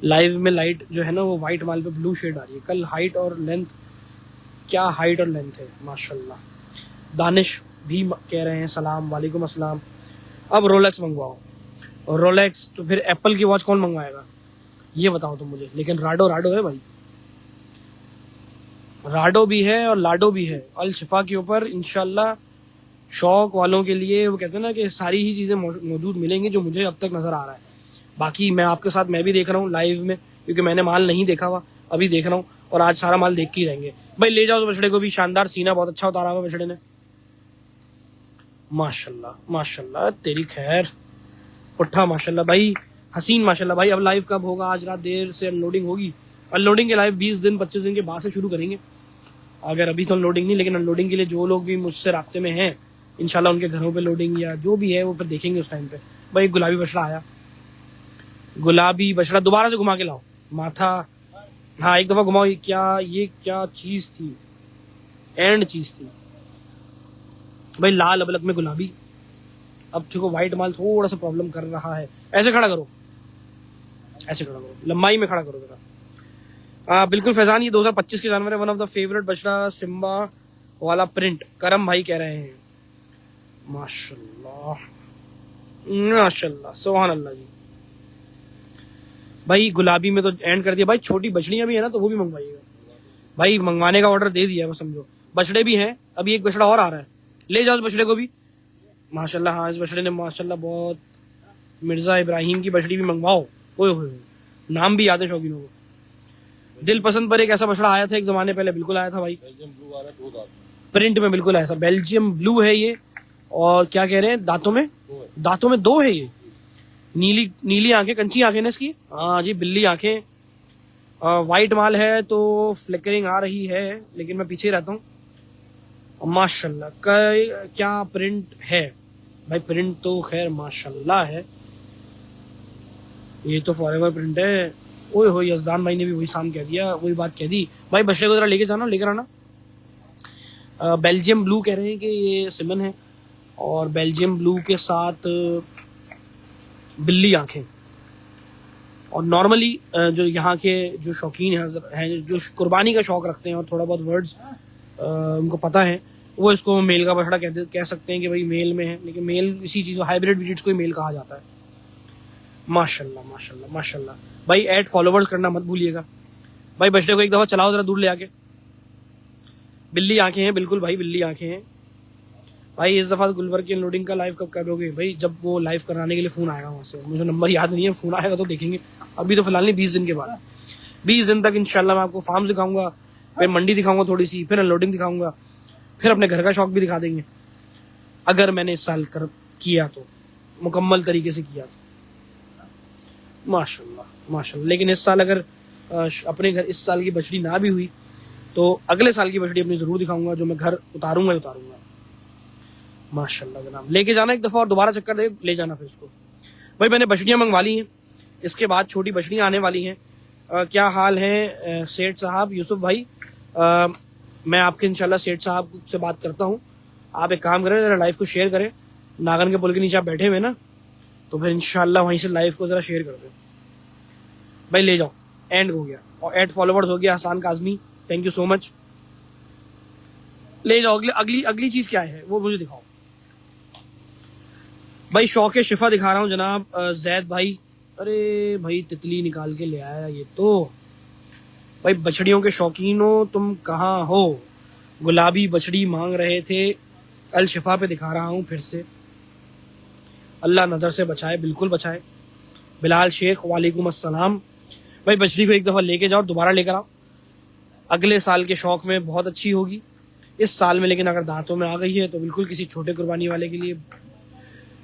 लाइव में लाइट जो है ना वो व्हाइट माल पे ब्लू शेड आ रही है। कल हाइट और लेंथ, क्या हाइट और लेंथ है माशाल्लाह। दानिश भी कह रहे हैं सलाम, वालेकुम अस्सलाम। अब रोलेक्स मंगवाओ, और रोलेक्स तो फिर एप्पल की वॉच कौन मंगवाएगा ये बताओ तुम मुझे। लेकिन राडो राडो है भाई, राडो भी है और लाडो भी है। अल शिफा के ऊपर इंशाल्लाह शौक वालों के लिए वो कहते हैं ना कि सारी ही चीजें मौजूद मिलेंगी जो मुझे अब तक नजर आ रहा है। बाकी मैं आपके साथ मैं भी देख रहा हूँ लाइव में, क्योंकि मैंने माल नहीं देखा हुआ, अभी देख रहा हूँ और आज सारा माल देख के ही जाएंगे। भाई ले जाओ उस बछड़े को भी, शानदार सीना बहुत अच्छा उतारा हुआ बछड़े ने, माशाल्लाह माशाल्लाह तेरी खैर। उठा माशाल्लाह भाई, हसीन माशाल्लाह भाई। अब लाइव कब होगा? आज रात देर से अनलोडिंग होगी। अनलोडिंग के लाइव 20 दिन 25 दिन के बाद से शुरू करेंगे। अगर अभी तो अनलोडिंग नहीं, लेकिन अनलोडिंग के लिए जो लोग भी मुझसे राब्ते में हैं, इंशाल्लाह उनके घरों पे लोडिंग या जो भी है वो फिर देखेंगे उस टाइम पे। भाई गुलाबी बछड़ा आया, गुलाबी बछड़ा दोबारा से घुमा के लाओ माथा। हाँ एक दफा घुमाओ। ये क्या चीज थी? एंड चीज थी भाई। लाल अबलक में गुलाबी। अब देखो व्हाइट माल थोड़ा सा प्रॉब्लम कर रहा है। ऐसे खड़ा करो, ऐसे खड़ा करो, लंबाई में खड़ा करो जरा। बिल्कुल फैजान, ये 2025 के जानवर है। वन ऑफ द फेवरेट बछड़ा सिम्बा वाला प्रिंट, करम भाई कह रहे हैं। माशाल्लाह माशाल्लाह सुभान अल्लाह जी। भाई गुलाबी में तो एंड कर दिया भाई। छोटी बछड़ियां भी है ना, तो वो भी मंगवाइएगा भाई। मंगवाने का ऑर्डर दे दिया है, वो समझो। बछड़े भी हैं, अभी एक बछड़ा और आ रहा है, ले जाओ उस बछड़े को भी माशाल्लाह। हाँ इस बछड़े ने माशाल्लाह बहुत, मिर्जा इब्राहिम की बछड़ी भी मंगवाओ। ओए होए, नाम भी याद है शौकीनों को। दिल पसंद पर एक ऐसा बछड़ा आया था एक जमाने पहले, बिल्कुल आया था भाई। बेल्जियम ब्लू आ रहा है, 2 दांत में। प्रिंट में बिल्कुल ऐसा बेल्जियम ब्लू है ये। और क्या कह रहे हैं, दांतों में 2 है ये। नीली नीली आंखें, कंची आंखें ना इसकी। हाँ जी बिल्ली आंखें। व्हाइट माल है तो फ्लिकरिंग आ रही है, लेकिन मैं पीछे रहता हूँ। माशाल्लाह क्या प्रिंट है भाई। प्रिंट तो खैर माशाल्लाह है, ये तो फॉरएवर प्रिंट है। ओए हो, यजदान भाई ने भी वही साम कह दिया, वही बात कह दी भाई। बछड़े को जरा लेके जाना, लेकर आना। बेल्जियम ब्लू कह रहे हैं कि ये सिमन है, और बेल्जियम ब्लू के साथ बिल्ली आंखें। और नॉर्मली जो यहाँ के जो शौकीन हैं, जो कुर्बानी का शौक रखते हैं और थोड़ा बहुत वर्ड्स उनको पता है, वो इसको मेल का बछड़ा कह सकते हैं कि भाई मेल में है। लेकिन मेल इसी चीज़, हाइब्रिड ब्रीड्स को ही मेल कहा जाता है। माशाल्लाह माशाल्लाह माशाल्लाह भाई। ऐड फॉलोवर्स करना मत भूलिएगा भाई। बछड़े को एक दफा चलाओ जरा दूर ले आके। बिल्ली आंखें हैं, बिल्कुल भाई बिल्ली आंखें हैं भाई। इस दफा गुलबर्ग की अनलोडिंग का लाइव कब करोगे भाई? जब वो लाइव कराने के लिए फोन आएगा वहां से, मुझे नंबर याद नहीं है, फोन आएगा तो देखेंगे। अभी तो फिलहाल नहीं, 20 दिन के बाद, 20 दिन तक इंशाल्लाह मैं आपको फार्म दिखाऊंगा, फिर मंडी दिखाऊंगा थोड़ी सी, फिर अनलोडिंग दिखाऊंगा, फिर अपने घर का शौक भी दिखा देंगे। अगर मैंने इस साल किया तो, मुकम्मल तरीके से किया तो माशाल्लाह माशाल्लाह। लेकिन इस साल अगर अपने घर इस साल की बछड़ी ना भी हुई तो अगले साल की बछड़ी अपनी जरूर दिखाऊंगा, जो मैं घर उतारूंगा ही उतारूंगा। माशाल्लाह जनाब, लेके जाना एक दफा और दोबारा चक्कर दे ले जाना फिर इसको। भाई मैंने बछड़ियां मंगवा ली हैं, इसके बाद छोटी बछड़ियां आने वाली हैं। क्या हाल है सेठ साहब? यूसुफ भाई, मैं आपके इंशाल्लाह सेठ साहब से बात करता हूँ। आप एक काम करें, जरा लाइव को शेयर करें। नागन के पुल के नीचे आप बैठे हुए ना, तो फिर इंशाल्लाह वहीं से लाइव को जरा शेयर कर दें भाई। ले जाओ, एंड हो गया और ऐड फॉलोवर्स हो गया। Hasan Kazmi, thank you so much. ले जाओ। अगली चीज क्या है वो मुझे दिखाओ भाई। शौक शिफा दिखा रहा हूँ जनाब जैद भाई। अरे भाई तितली निकाल के ले आया ये तो। भाई बछड़ियों के शौकीनों, तुम कहाँ हो? गुलाबी बछड़ी मांग रहे थे, अल शिफा पे दिखा रहा हूँ फिर से। अल्लाह नजर से बचाए, बिल्कुल बचाए। बिलाल शेख, वालेकुम अस्सलाम। भाई बछड़ी को एक दफा लेके जाओ, दोबारा लेकर आओ। अगले साल के शौक में बहुत अच्छी होगी, इस साल में लेकिन अगर दांतों में आ गई है तो बिल्कुल किसी छोटे कुर्बानी वाले के लिए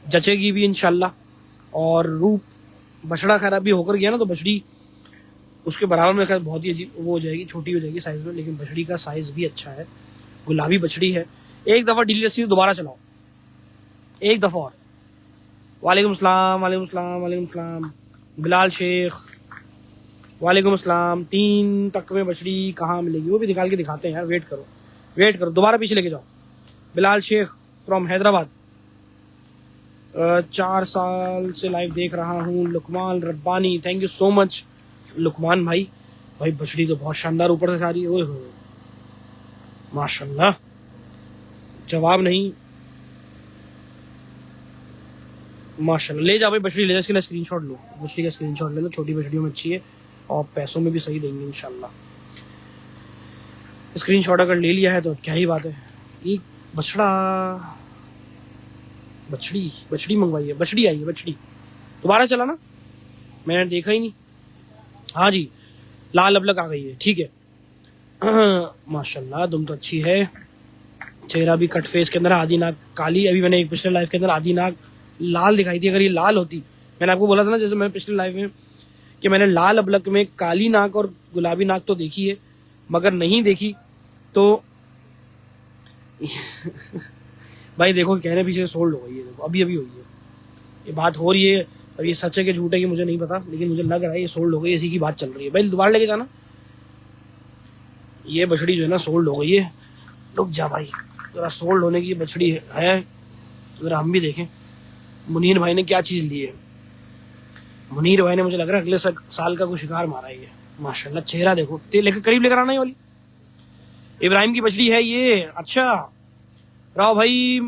जचेगी भी इंशाल्लाह। और रूप बछड़ा खराब भी होकर गया ना, तो बछड़ी उसके बराबर में खैर बहुत ही अजीब वो हो जाएगी, छोटी हो जाएगी साइज में, लेकिन बछड़ी का साइज भी अच्छा है। गुलाबी बछड़ी है। एक दफा ढीली रस्सी दोबारा चलाओ, एक दफा और। वालेकुम सलाम वालेकुम सलाम वालेकुम सलाम। बिलाल शेख, वालेकुम सलाम। 3 तक में बछड़ी कहाँ मिलेगी वो भी निकाल के दिखाते हैं यार। वेट करो, दोबारा पीछे लेके जाओ। बिलाल शेख फ्रॉम हैदराबाद, 4 साल से लाइव देख रहा हूँ। Luqman Rabbani, thank you so much Luqman भाई। भाई बछड़ी तो बहुत शानदार ऊपर से आ रही है। ओए हो माशाल्लाह, जवाब नहीं। माशाल्लाह, ले जाओ भाई बछड़ी, ले जाओ। इसके लिए स्क्रीनशॉट लो, बछड़ी का स्क्रीनशॉट ले लो। छोटी बछड़ियों में अच्छी है और पैसों में भी सही देंगे इंशाल्लाह। स्क्रीनशॉट अगर ले लिया है तो क्या ही बात है। एक बछड़ा बछड़ी बछड़ी मंगवाई है, बछड़ी आई है, बछड़ी दोबारा चला ना, मैंने देखा ही नहीं। हाँ जी, लाल अबलक आ गई है, ठीक है। माशाल्लाह दुम तो अच्छी है, चेहरा भी कट फेस के अंदर, आधी नाक काली। अभी मैंने एक पिछले लाइफ के अंदर आधी नाक लाल दिखाई थी, अगर ये लाल होती, मैंने आपको बोला था ना जैसे मैंने पिछले लाइफ में कि मैंने लाल अबलक में काली नाक और गुलाबी नाक तो देखी है, मगर नहीं देखी तो भाई देखो कहने पीछे सोल्ड हो गई है, देखो अभी अभी हुई है ये बात हो रही है। अब ये सच है कि झूठ है कि मुझे नहीं पता, लेकिन मुझे लग रहा है ये सोल्ड हो गई, इसी की बात चल रही है। भाई दोबारा लेके जाना, ये बछड़ी जो है ना सोल्ड हो गई है। रुक जा भाई, जरा सोल्ड होने की बछड़ी है तो जरा हम भी देखें मुनीर भाई ने क्या चीज ली है। मुनीर भाई ने मुझे लग रहा है अगले साल का कोई शिकार मारा है ये। माशाल्लाह चेहरा देखो, लेकर करीब लेकर आना ही वाली इब्राहिम की बछड़ी है ये। अच्छा राव भाई,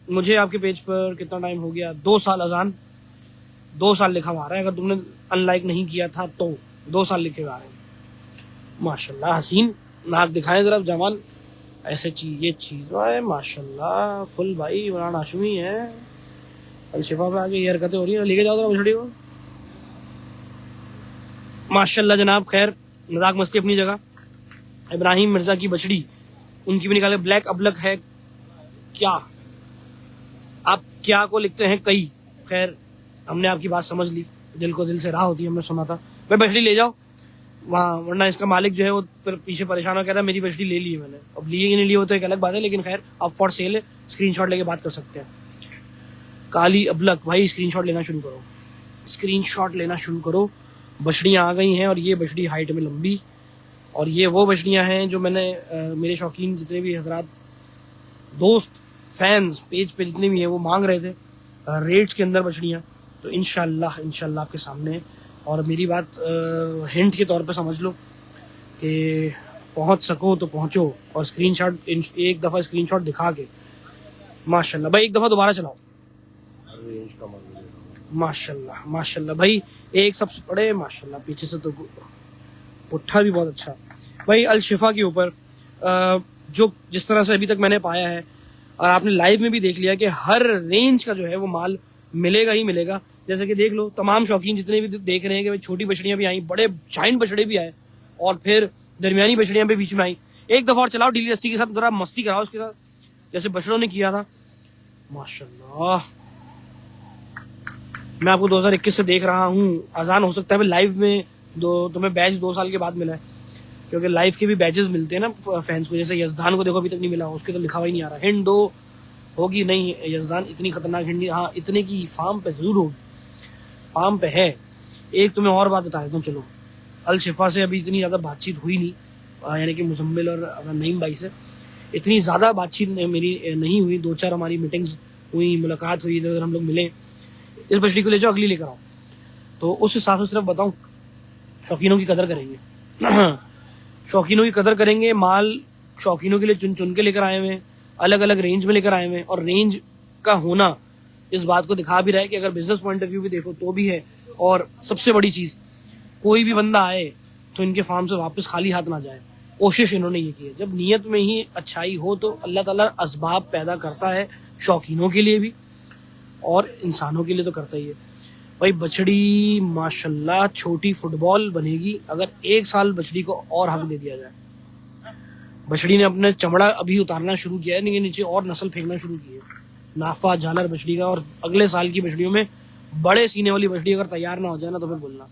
मुझे आपके पेज पर कितना टाइम हो गया, 2 साल अजान, 2 साल लिखा हुआ है, अगर तुमने अनलाइक नहीं किया था तो 2 साल लिखे हुए हैं। माशाल्लाह हसीन, नाक दिखाएं जरा जवान, ऐसे चीज ये चीज है माशाल्लाह फुल भाई। इमरान हाशमी है, अलशिफा पे आगे ये हरकतें हो रही है, लेके जाओ जरा बछड़ी को। माशाल्लाह जनाब, खैर मजाक मस्ती अपनी जगह। इब्राहिम मिर्जा की बछड़ी, उनकी भी निकाले, ब्लैक अबलक है क्या, आप क्या को लिखते हैं कई। खैर हमने आपकी बात समझ ली, दिल को दिल से राह होती है, हमने सुना था। भाई बछड़ी ले जाओ वहाँ, वरना इसका मालिक जो है वो पीछे परेशान हो, कह रहा है मेरी बछड़ी ले ली है मैंने। अब लिए कि नहीं लिए वो तो एक अलग बात है, लेकिन खैर अब फॉर सेल है, स्क्रीनशॉट लेके बात कर सकते हैं। काली अबलक भाई स्क्रीनशॉट लेना शुरू करो, स्क्रीनशॉट लेना शुरू करो। बछड़ियाँ आ गई हैं और ये बछड़ी हाइट में लंबी, और ये वो बछड़ियाँ हैं जो मैंने मेरे शौकीन जितने भी हजरात दोस्त फैंस पेज पे जितने भी हैं वो मांग रहे थे रेट्स के अंदर बछड़ियाँ, तो इंशाल्लाह इंशाल्लाह आपके सामने है। और मेरी बात हिंट के तौर पे समझ लो कि पहुंच सको तो पहुंचो, और स्क्रीनशॉट एक दफ़ा स्क्रीनशॉट दिखा के माशाल्लाह भाई, एक दफ़ा दोबारा चलाओ। रेंज का मांग माशाल्लाह माशाल्लाह भाई, एक सबसे बड़े माशाल्लाह, पीछे से तो पुट्ठा भी बहुत अच्छा भाई। अलशिफा के ऊपर जो जिस तरह से अभी तक मैंने पाया है, और आपने लाइव में भी देख लिया कि हर रेंज का जो है वो माल मिलेगा ही मिलेगा। जैसे कि देख लो, तमाम शौकीन जितने भी देख रहे हैं कि भाई छोटी बछड़ियां भी आई, बड़े जाइंट बछड़े भी आए, और फिर दरमियानी बछड़ियां भी बीच में आई। एक दफा और चलाओ डीली रस्सी के साथ, जरा मस्ती कराओ उसके साथ जैसे बछड़ों ने किया था। माशाल्लाह मैं आपको 2021 से देख रहा हूँ, आसान हो सकता है लाइव में तुम्हें बैच 2 साल के बाद मिला है, क्योंकि लाइव के भी बैचेस मिलते हैं ना फैंस को। जैसे यजदान को देखो अभी तक नहीं मिला, उसके तो लिखा हुआ ही नहीं आ रहा। हिंड 2 होगी नहीं, यजदान इतनी खतरनाक हिंडी, हाँ इतने की फार्म पे जरूर होगी, फार्म पे है। एक तुम्हें और बात बता देता हूँ, चलो अलशिफा से अभी इतनी ज्यादा बातचीत हुई नहीं, यानी कि मुजम्मिल और नईम भाई से इतनी ज्यादा बातचीत मेरी नहीं हुई। 2-4 हमारी मीटिंग्स हुई, मुलाकात हुई, इधर हम लोग मिले। इस बछड़ी को ले जाओ, अगली लेकर आओ, तो उस हिसाब से सिर्फ बताऊं, शौकीनों की कदर करेंगे शौकीनों की कदर करेंगे। माल शौकीनों के लिए चुन चुन के लेकर आए हुए, अलग अलग रेंज में लेकर आए हुए, और रेंज का होना इस बात को दिखा भी रहा है कि अगर बिजनेस पॉइंट ऑफ व्यू भी देखो तो भी है। और सबसे बड़ी चीज, कोई भी बंदा आए तो इनके फार्म से वापस खाली हाथ ना जाए, कोशिश इन्होंने ये की है। जब नीयत में ही अच्छाई हो तो अल्लाह ताला असबाब पैदा करता है, शौकीनों के लिए भी और इंसानों के लिए तो करता ही है। भाई बछड़ी माशाल्लाह छोटी फुटबॉल बनेगी अगर 1 साल बछड़ी को और हक दे दिया जाए। बछड़ी ने अपने चमड़ा अभी उतारना शुरू किया है, नीचे और नस्ल फेंकना शुरू की है, नाफा झालर बछड़ी का। और अगले साल की बछड़ियों में बड़े सीने वाली बछड़ी अगर तैयार ना हो जाए ना तो फिर बोलना,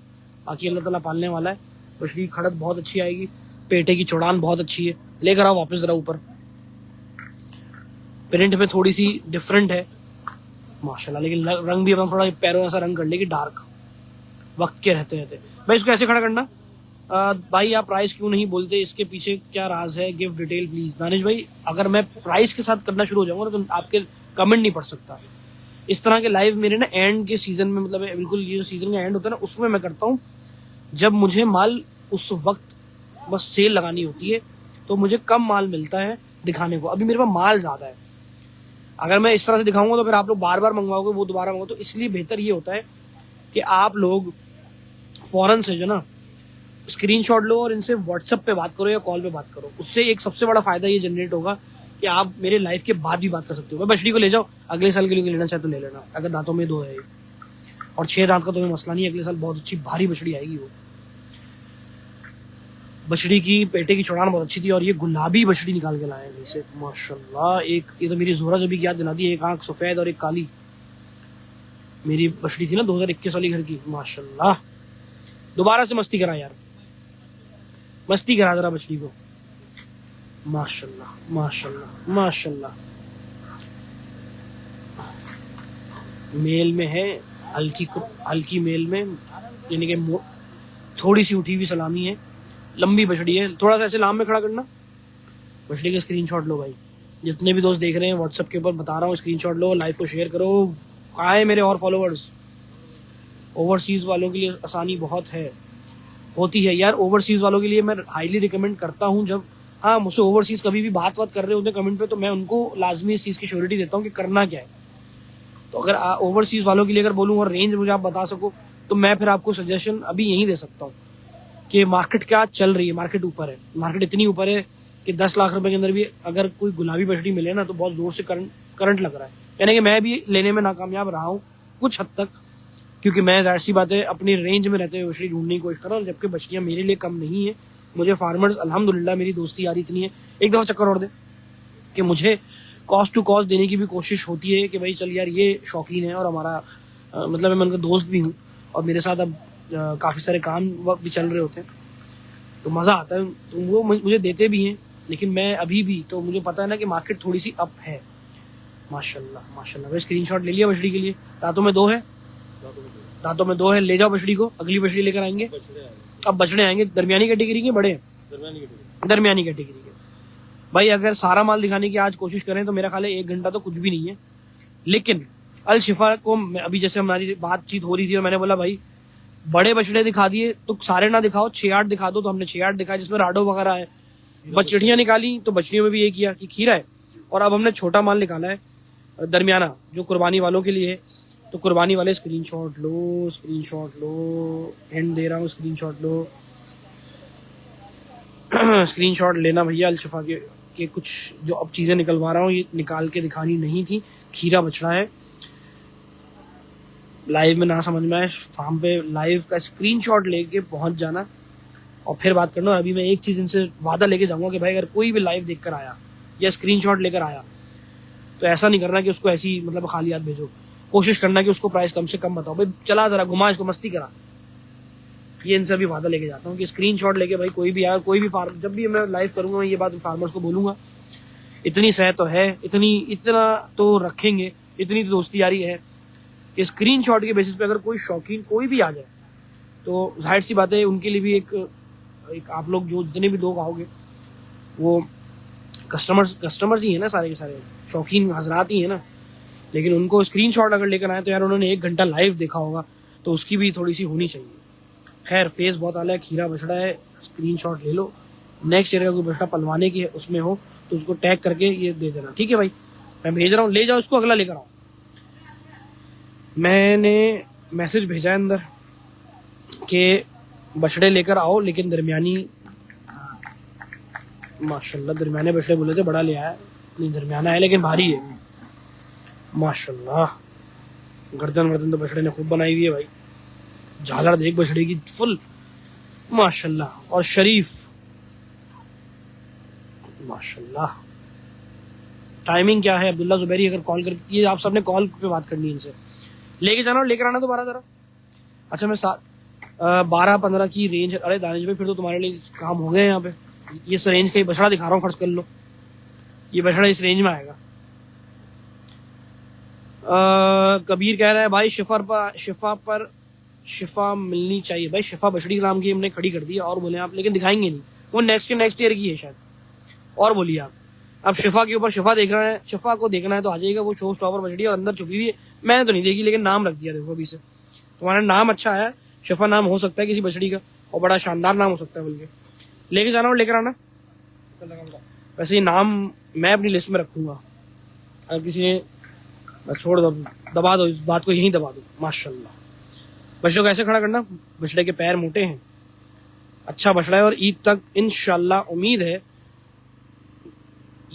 बाकी अल्लाह ताला पालने वाला है। बछड़ी खड़क बहुत अच्छी आएगी, पेटे की चौड़ान बहुत अच्छी है। लेकर आओ वापस जरा ऊपर, प्रिंट में थोड़ी सी डिफरेंट है माशाल्लाह, लेकिन रंग भी अपना थोड़ा पैरों ऐसा रंग कर लेगी डार्क, वक्त के रहते रहते। भाई इसको ऐसे खड़ा करना। भाई आप प्राइस क्यों नहीं बोलते, इसके पीछे क्या राज है, गिव डिटेल प्लीज। दानिश भाई अगर मैं प्राइस के साथ करना शुरू हो जाऊंगा तो आपके कमेंट नहीं पढ़ सकता। इस तरह के लाइव मेरे ना एंड के सीजन में, मतलब बिल्कुल ये जो सीजन का एंड होता है ना उसमें मैं करता हूँ, जब मुझे माल उस वक्त बस सेल लगानी होती है तो मुझे कम माल मिलता है दिखाने को। अभी मेरे पास माल ज्यादा है, अगर मैं इस तरह से दिखाऊंगा तो फिर आप लोग बार बार मंगवाओगे, वो दोबारा मंगवाओ। तो इसलिए बेहतर ये होता है कि आप लोग फौरन से जो ना स्क्रीनशॉट लो और इनसे व्हाट्सएप पे बात करो या कॉल पे बात करो। उससे एक सबसे बड़ा फायदा ये जनरेट होगा कि कि आप मेरे लाइफ के बाद भी बात कर सकते हो। भाई बछड़ी को ले जाओ, अगले साल के लिए लेना चाहे तो ले लेना, अगर दांतों में 2 है और 6 दांत का तुम्हें मसला नहीं है, अगले साल बहुत अच्छी भारी बछड़ी आएगी। वो बछड़ी की पेटे की चौड़ान बहुत अच्छी थी और ये गुलाबी बछड़ी निकाल के लाए हैं से माशाल्लाह। एक ये तो मेरी जोहरा जबी की याद दिला दी, एक आंख सफेद और एक काली मेरी बछड़ी थी ना 2021 वाली घर की, माशाल्लाह। दोबारा से मस्ती करा यार, मस्ती करा जरा बछड़ी को, माशाल्लाह माशाल्लाह माशाल्लाह। मेल में है, हल्की मेल में, यानी कि थोड़ी सी उठी हुई सलामी है, लंबी बछड़ी है। थोड़ा सा ऐसे लाम में खड़ा करना, बछड़ी का स्क्रीनशॉट लो भाई। जितने भी दोस्त देख रहे हैं व्हाट्सएप के ऊपर बता रहा हूँ, स्क्रीनशॉट लो, लाइव को शेयर करो। कहाँ है मेरे और फॉलोअर्स? ओवरसीज वालों के लिए आसानी बहुत है, होती है यार। ओवरसीज वालों के लिए मैं हाईली रिकमेंड करता हूँ, जब हाँ मुझसे ओवरसीज कभी भी बात कर रहे होते हैं कमेंट पे, तो मैं उनको लाजमी इस चीज़ की श्योरिटी देता हूँ कि करना क्या है। तो अगर ओवरसीज वालों के लिए अगर बोलूँ और रेंज मुझे आप बता सको, तो मैं फिर आपको सजेशन अभी यही दे सकता हूँ कि मार्केट क्या चल रही है। मार्केट ऊपर है, मार्केट इतनी ऊपर है कि 10 लाख रुपए के अंदर भी अगर कोई गुलाबी बछड़ी मिले ना तो बहुत जोर से करंट लग रहा है। यानी कि मैं भी लेने में नाकामयाब रहा हूँ कुछ हद तक, क्योंकि मैं जाहिर सी बात है अपनी रेंज में रहते हुए बछड़ी ढूंढने की कोशिश कर रहा हूँ, जबकि बछड़ियाँ मेरे लिए कम नहीं है। मुझे फार्मर्स अल्हम्दुलिल्लाह मेरी दोस्ती यारी इतनी है, एक दफ़ा चक्कर और दे कि मुझे कॉस्ट टू कॉस्ट देने की भी कोशिश होती है कि भाई चल यार ये शौकीन है और हमारा मतलब मैं उनका दोस्त भी हूँ और मेरे साथ अब काफ़ी सारे काम वक्त भी चल रहे होते हैं, तो मज़ा आता है। तो वो मुझे देते भी हैं, लेकिन मैं अभी भी तो मुझे पता है ना कि मार्केट थोड़ी सी अप है। माशाल्लाह माशाल्लाह। भाई स्क्रीनशॉट ले लिया बछड़ी के लिए, दांतों में 2 है, दांतों में 2 है। ले जाओ बछड़ी को, अगली बछड़ी लेकर आएंगे। अब बछड़े आएंगे दरमियानी कैटेगरी के, बड़े दरमियानी कैटेगरी के। भाई अगर सारा माल दिखाने की आज कोशिश करें तो मेरा ख्याल है 1 घंटा तो कुछ भी नहीं है, लेकिन अल शिफा को अभी जैसे हमारी बातचीत हो रही थी और मैंने बोला भाई बड़े बछड़े दिखा दिए तो सारे ना दिखाओ, 6-8 दिखा दो, तो हमने 6-8 दिखाया जिसमें राडो वगैरह है। बछड़ियां निकाली तो बछड़ियों में भी ये किया कि खीरा है, और अब हमने छोटा माल निकाला है दरमियाना जो कुर्बानी वालों के लिए है। तो कुर्बानी वाले screenshot low, screenshot low, and they रहा हूँ, स्क्रीनशॉट लो। स्क्रीनशॉट लेना भैया अल शिफा के कुछ जो अब चीज़ें निकलवा रहा हूँ ये निकाल के दिखानी नहीं थी। खीरा बछड़ा है, लाइव में ना समझ में आए फार्म पे लाइव का स्क्रीनशॉट लेके पहुंच जाना और फिर बात करना। अभी मैं एक चीज़ इनसे वादा लेके जाऊंगा कि भाई अगर कोई भी लाइव देखकर आया या स्क्रीनशॉट लेकर आया तो ऐसा नहीं करना कि उसको ऐसी मतलब खाली हाथ भेजो, कोशिश करना कि उसको प्राइस कम से कम बताओ। भाई चला जरा घुमा इसको, मस्ती करा। ये इनसे भी वादा लेके जाता हूँ कि स्क्रीनशॉट लेके भाई कोई भी आया, कोई भी फार्म, जब भी मैं लाइव करूंगा ये बात फार्मर्स को बोलूंगा, इतनी सह तो है, इतना तो रखेंगे, इतनी तो दोस्ती यारी है कि स्क्रीनशॉट के बेसिस पे अगर कोई शौकीन कोई भी आ जाए तो जाहिर सी बात है उनके लिए भी एक आप लोग जो जितने भी लोग आओगे वो कस्टमर्स ही है ना, सारे के सारे शौकीन हजरात ही है ना, लेकिन उनको स्क्रीनशॉट अगर लेकर आए तो यार उन्होंने 1 घंटा लाइव देखा होगा तो उसकी भी थोड़ी सी होनी चाहिए। खैर फेस बहुत आला है, खीरा बछड़ा है, स्क्रीनशॉट ले लो। नेक्स्ट ईयर का कोई बछड़ा पलवाने की है उसमें हो तो उसको टैग करके ये दे देना, ठीक है भाई? मैं भेज रहा हूँ, ले जाओ इसको, अगला लेकर आओ। मैंने मैसेज भेजा है अंदर कि बछड़े लेकर आओ, लेकिन दरमियानी, माशाल्लाह दरमियाने बछड़े बोले थे, बड़ा ले आया नहीं, दरमियाना है लेकिन भारी है माशाल्लाह। गर्दन तो बछड़े ने खूब बनाई हुई है भाई, झालर देख बछड़े की फुल माशाल्लाह, और शरीफ माशाल्लाह। टाइमिंग क्या है अब्दुल्ला जुबैरी? अगर कॉल कर, ये आप सबने कॉल पे बात करनी है इनसे, लेके जाना और लेकर आना दोबारा जरा। अच्छा मैं 12-15 की रेंज, अरे दानिश भाई फिर तो तुम्हारे लिए काम हो गए यहाँ पे। ये इस रेंज का ही बछड़ा दिखा रहा हूँ, फर्ज कर लो ये बछड़ा इस रेंज में आएगा। कबीर कह रहा है भाई शिफा मिलनी चाहिए। भाई शिफा बछड़ी नाम की हमने खड़ी कर दी और बोले आप, लेकिन दिखाएंगे नहीं, वो नेक्स्ट ईयर की है शायद। और बोलिए आप, अब शिफा के ऊपर शिफा देख रहे हैं, शिफा को देखना है तो आ जाइएगा, वो शो स्टॉपर बछड़ी और अंदर छुपी हुई है, मैंने तो नहीं देखी लेकिन नाम रख दिया। देखो अभी से तुम्हारा नाम अच्छा है, शिफा नाम हो सकता है किसी बछड़ी का और बड़ा शानदार नाम हो सकता है, बल्कि लेके जाना और लेकर आना। वैसे ये नाम मैं अपनी लिस्ट में रखूंगा, अगर किसी ने बस छोड़ दो, दबा दो इस बात को, यहीं दबा दो। माशाल्लाह बछड़े को ऐसे खड़ा करना, बछड़े के पैर मोटे हैं, अच्छा बछड़ा है और ईद तक इंशाल्लाह उम्मीद है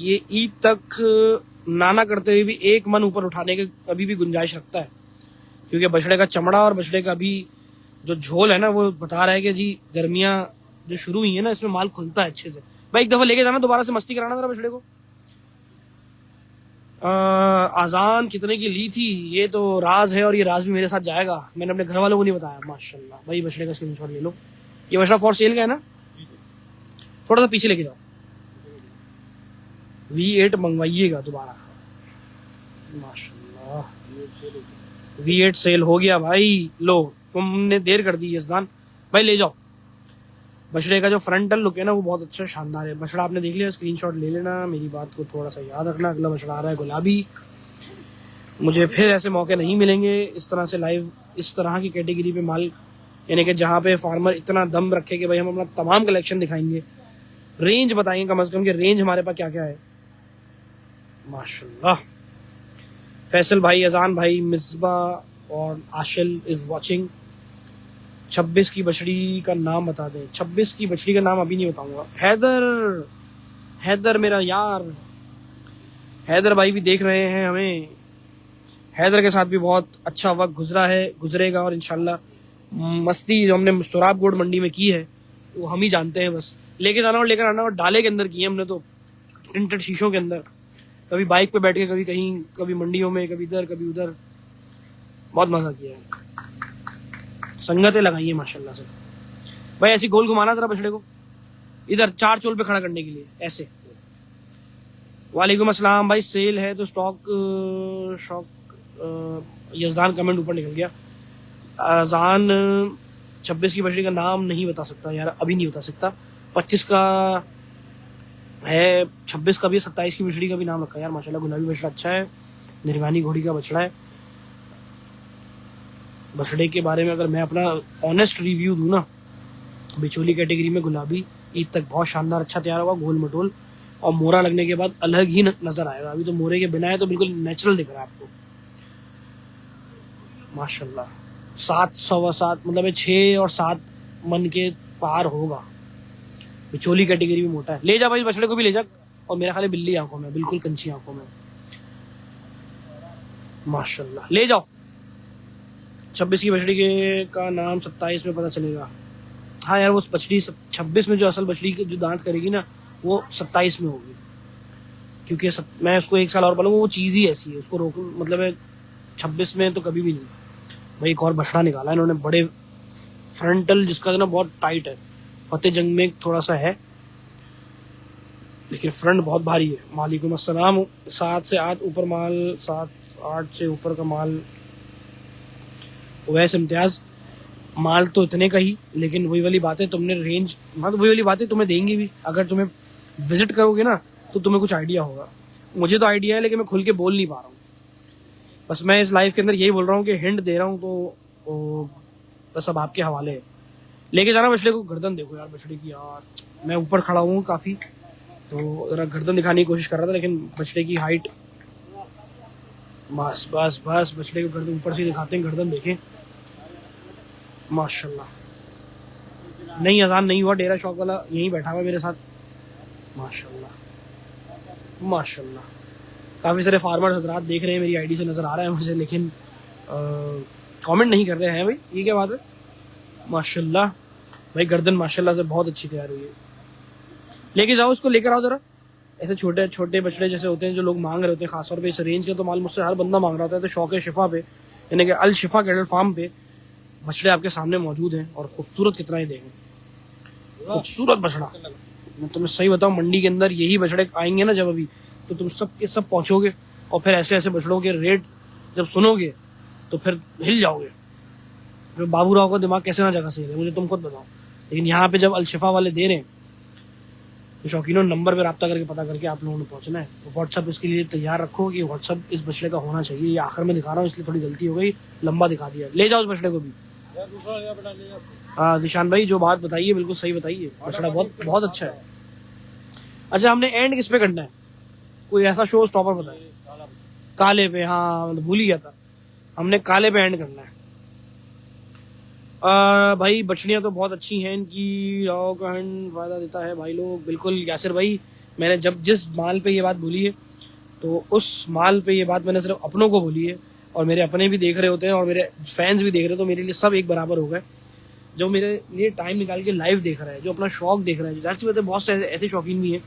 ये ईद तक नाना करते हुए भी एक मन ऊपर उठाने के अभी भी गुंजाइश रखता है, क्योंकि बछड़े का चमड़ा और बछड़े का अभी जो झोल है ना वो बता रहा है कि जी गर्मियां जो शुरू हुई है ना इसमें माल खुलता है अच्छे से। भाई एक दफा लेके जाना, दोबारा से मस्ती कराना जरा बछड़े को। आजान कितने की ली थी ये तो राज है, और ये राज भी मेरे साथ जाएगा, मैंने अपने घर वालों को नहीं बताया। माशाल्लाह भाई बछड़े का स्क्रीनशॉट ले लो। ये बछड़ा फॉर सेल का है ना, थोड़ा सा पीछे लेके जाओ। V8 मंगवाइएगा दोबारा। माशाल्लाह V8 सेल हो गया भाई। लो तुमने देर कर दी यजदान भाई, ले जाओ। बछड़े का जो फ्रंटल लुक है ना वो बहुत अच्छा शानदार है। बछड़ा आपने देख लिया, स्क्रीनशॉट ले लेना, मेरी बात को थोड़ा सा याद रखना। अगला बछड़ा आ रहा है गुलाबी। मुझे फिर ऐसे मौके नहीं मिलेंगे इस तरह से लाइव, इस तरह की कैटेगरी पे माल, यानी कि जहाँ पे फार्मर इतना दम रखे कि भाई हम अपना तमाम कलेक्शन दिखाएंगे, रेंज बताएंगे कम से कम कि रेंज हमारे पास क्या क्या है। माशाल्लाह। फैसल भाई, अजान भाई, मिसबा और आशिल इज वाचिंग। 26 की बछड़ी का नाम बता दें। 26 की बछड़ी का नाम अभी नहीं बताऊंगा। हैदर, हैदर मेरा यार, हैदर भाई भी देख रहे हैं हमें। हैदर के साथ भी बहुत अच्छा वक्त गुजरा है, गुजरेगा, और इंशाल्लाह मस्ती जो हमने मुस्तराब गोड मंडी में की है वो हम ही जानते हैं। बस लेके जाना और लेकर आना, और डाले के अंदर किए हमने तो, टिंटेड शीशों के अंदर, कभी बाइक पे बैठ के, कभी कहीं, कभी मंडियों में, कभी इधर कभी उधर, बहुत मजा किया है। संगतें लगाई है माशाल्लाह से। भाई ऐसी गोल घुमाना जरा बछड़े को, इधर 4 चोल पे खड़ा करने के लिए ऐसे। वालेकुम अस्सलाम भाई, सेल है तो स्टॉक यजान कमेंट ऊपर निकल गया। अजान 26 की बछड़ी का नाम नहीं बता सकता यार, अभी नहीं बता सकता। 25 का है, 26 का भी, 27 की बछड़ी का भी नाम रखा यार माशाल्लाह। गुलाबी बछड़ा अच्छा है, निर्वाणी घोड़ी का बछड़ा है। बछड़े के बारे में अगर मैं अपना ऑनेस्ट रिव्यू दूं ना, बिचौली कैटेगरी में गुलाबी ईद तक बहुत शानदार अच्छा तैयार होगा, गोल मटोल, और मोरा लगने के बाद अलग ही नजर आएगा। अभी तो मोरे के बिना है तो बिल्कुल नेचुरल दिख रहा है आपको माशाल्लाह। 7 सवा 7 मतलब 6 और 7 मन के पार होगा। बिचौली कैटेगरी में मोटा है। ले जा भाई बछड़े को भी ले जा, और मेरा ख्याल है बिल्ली आंखों में, बिल्कुल कंची आंखों में माशाल्लाह। ले जाओ। 26 की बछड़ी के का नाम 27 में पता चलेगा। हाँ यार वो बछड़ी 26 में जो असल बछड़ी जो दांत करेगी ना वो 27 में होगी, क्योंकि मैं उसको 1 साल और बोलूँगा, वो चीज़ ही ऐसी है, उसको रोक मतलब 26 में तो कभी भी नहीं। भाई एक और बछड़ा निकाला इन्होंने, बड़े फ्रंटल, जिसका ना बहुत टाइट है। फतेह जंग में थोड़ा सा है लेकिन फ्रंट बहुत भारी है। वालेकुम अस्सलाम। 7 से 8 ऊपर माल, 7-8 से ऊपर का माल। वैसे इम्तियाज माल तो इतने का ही, लेकिन वही वाली बात है, तुमने रेंज, हाँ तो वही वाली बात है, तुम्हें देंगे भी। अगर तुम्हें विजिट करोगे ना तो तुम्हें कुछ आइडिया होगा। मुझे तो आइडिया है लेकिन मैं खुल के बोल नहीं पा रहा हूँ। बस मैं इस लाइफ के अंदर यही बोल रहा हूँ कि हिंट दे रहा हूँ, तो बस अब आपके हवाले है। लेके जाना बछड़े को। गर्दन देखो यार बछड़े की यार, मैं ऊपर खड़ा हूँ काफी तो जरा गर्दन दिखाने की कोशिश कर रहा था, लेकिन बछड़े की हाइट, बस बस बस बछड़े को गर्दन ऊपर से दिखाते हैं, गर्दन देखें माशाल्लाह। नहीं अजान नहीं हुआ, डेरा शौक वाला यहीं बैठा हुआ मेरे साथ माशाल्लाह माशाल्लाह। काफ़ी सारे फार्मर हजरात देख रहे हैं, मेरी आईडी से नज़र आ रहा है मुझे, लेकिन कमेंट नहीं कर रहे हैं। भाई ये क्या बात है माशाल्लाह। भाई गर्दन माशाल्लाह से बहुत अच्छी तैयार हुई है। लेके जाओ उसको, लेकर आओ जरा। ऐसे छोटे छोटे बछड़े जैसे होते हैं जो लोग मांग रहे होते हैं, खासतौर पे इस रेंज के तो माल मुझसे हर बंदा मांग रहा होता है। तो शौक शिफा पे, यानी कि अल शिफा कैटल फार्म पे बछड़े आपके सामने मौजूद हैं, और खूबसूरत कितना ही देखें, खूबसूरत बछड़ा। मैं तुम्हें सही बताऊं, मंडी के अंदर यही बछड़े आएंगे ना जब अभी, तो तुम सब के सब पहुंचोगे, और फिर ऐसे ऐसे बछड़ों के रेट जब सुनोगे तो फिर हिल जाओगे। फिर बाबू राव का दिमाग कैसे ना जगह सही है मुझे तुम खुद बताओ। लेकिन यहाँ पे जब अलशिफा वाले दे रहे हैं तो शौकीनों नंबर पे रब्ता करके पता करके आप लोगों ने पहुंचना है। तो व्हाट्सअप इसके लिए तैयार रखो कि व्हाट्सअप इस बछड़े का होना चाहिए। ये आखिर में दिखा रहा हूँ इसलिए थोड़ी गलती हो गई, लंबा दिखा दिया। ले जाओ उस बछड़े को भी। हाँ जिशान भाई जो बात बताइए बिल्कुल सही बताइए, बछड़ा बहुत बहुत अच्छा है। अच्छा हमने एंड किस पे करना है, कोई ऐसा शो स्टॉपर बताइए। काले पे, हाँ भूल ही गया था, हमने काले पे एंड करना है। भाई बछड़ियाँ तो बहुत अच्छी हैं, इनकी राव का हंड फायदा देता है भाई लोग। बिल्कुल यासिर भाई मैंने जब जिस माल पे ये बात बोली है, तो उस माल पे ये बात मैंने सिर्फ अपनों को बोली है, और मेरे अपने भी देख रहे होते हैं और मेरे फैंस भी देख रहे हैं, तो मेरे लिए सब एक बराबर हो गए। जो मेरे लिए टाइम निकाल के लाइव देख रहा है, जो अपना शौक देख रहा है, जाहिर सी बात है बहुत से ऐसे शौकीन भी हैं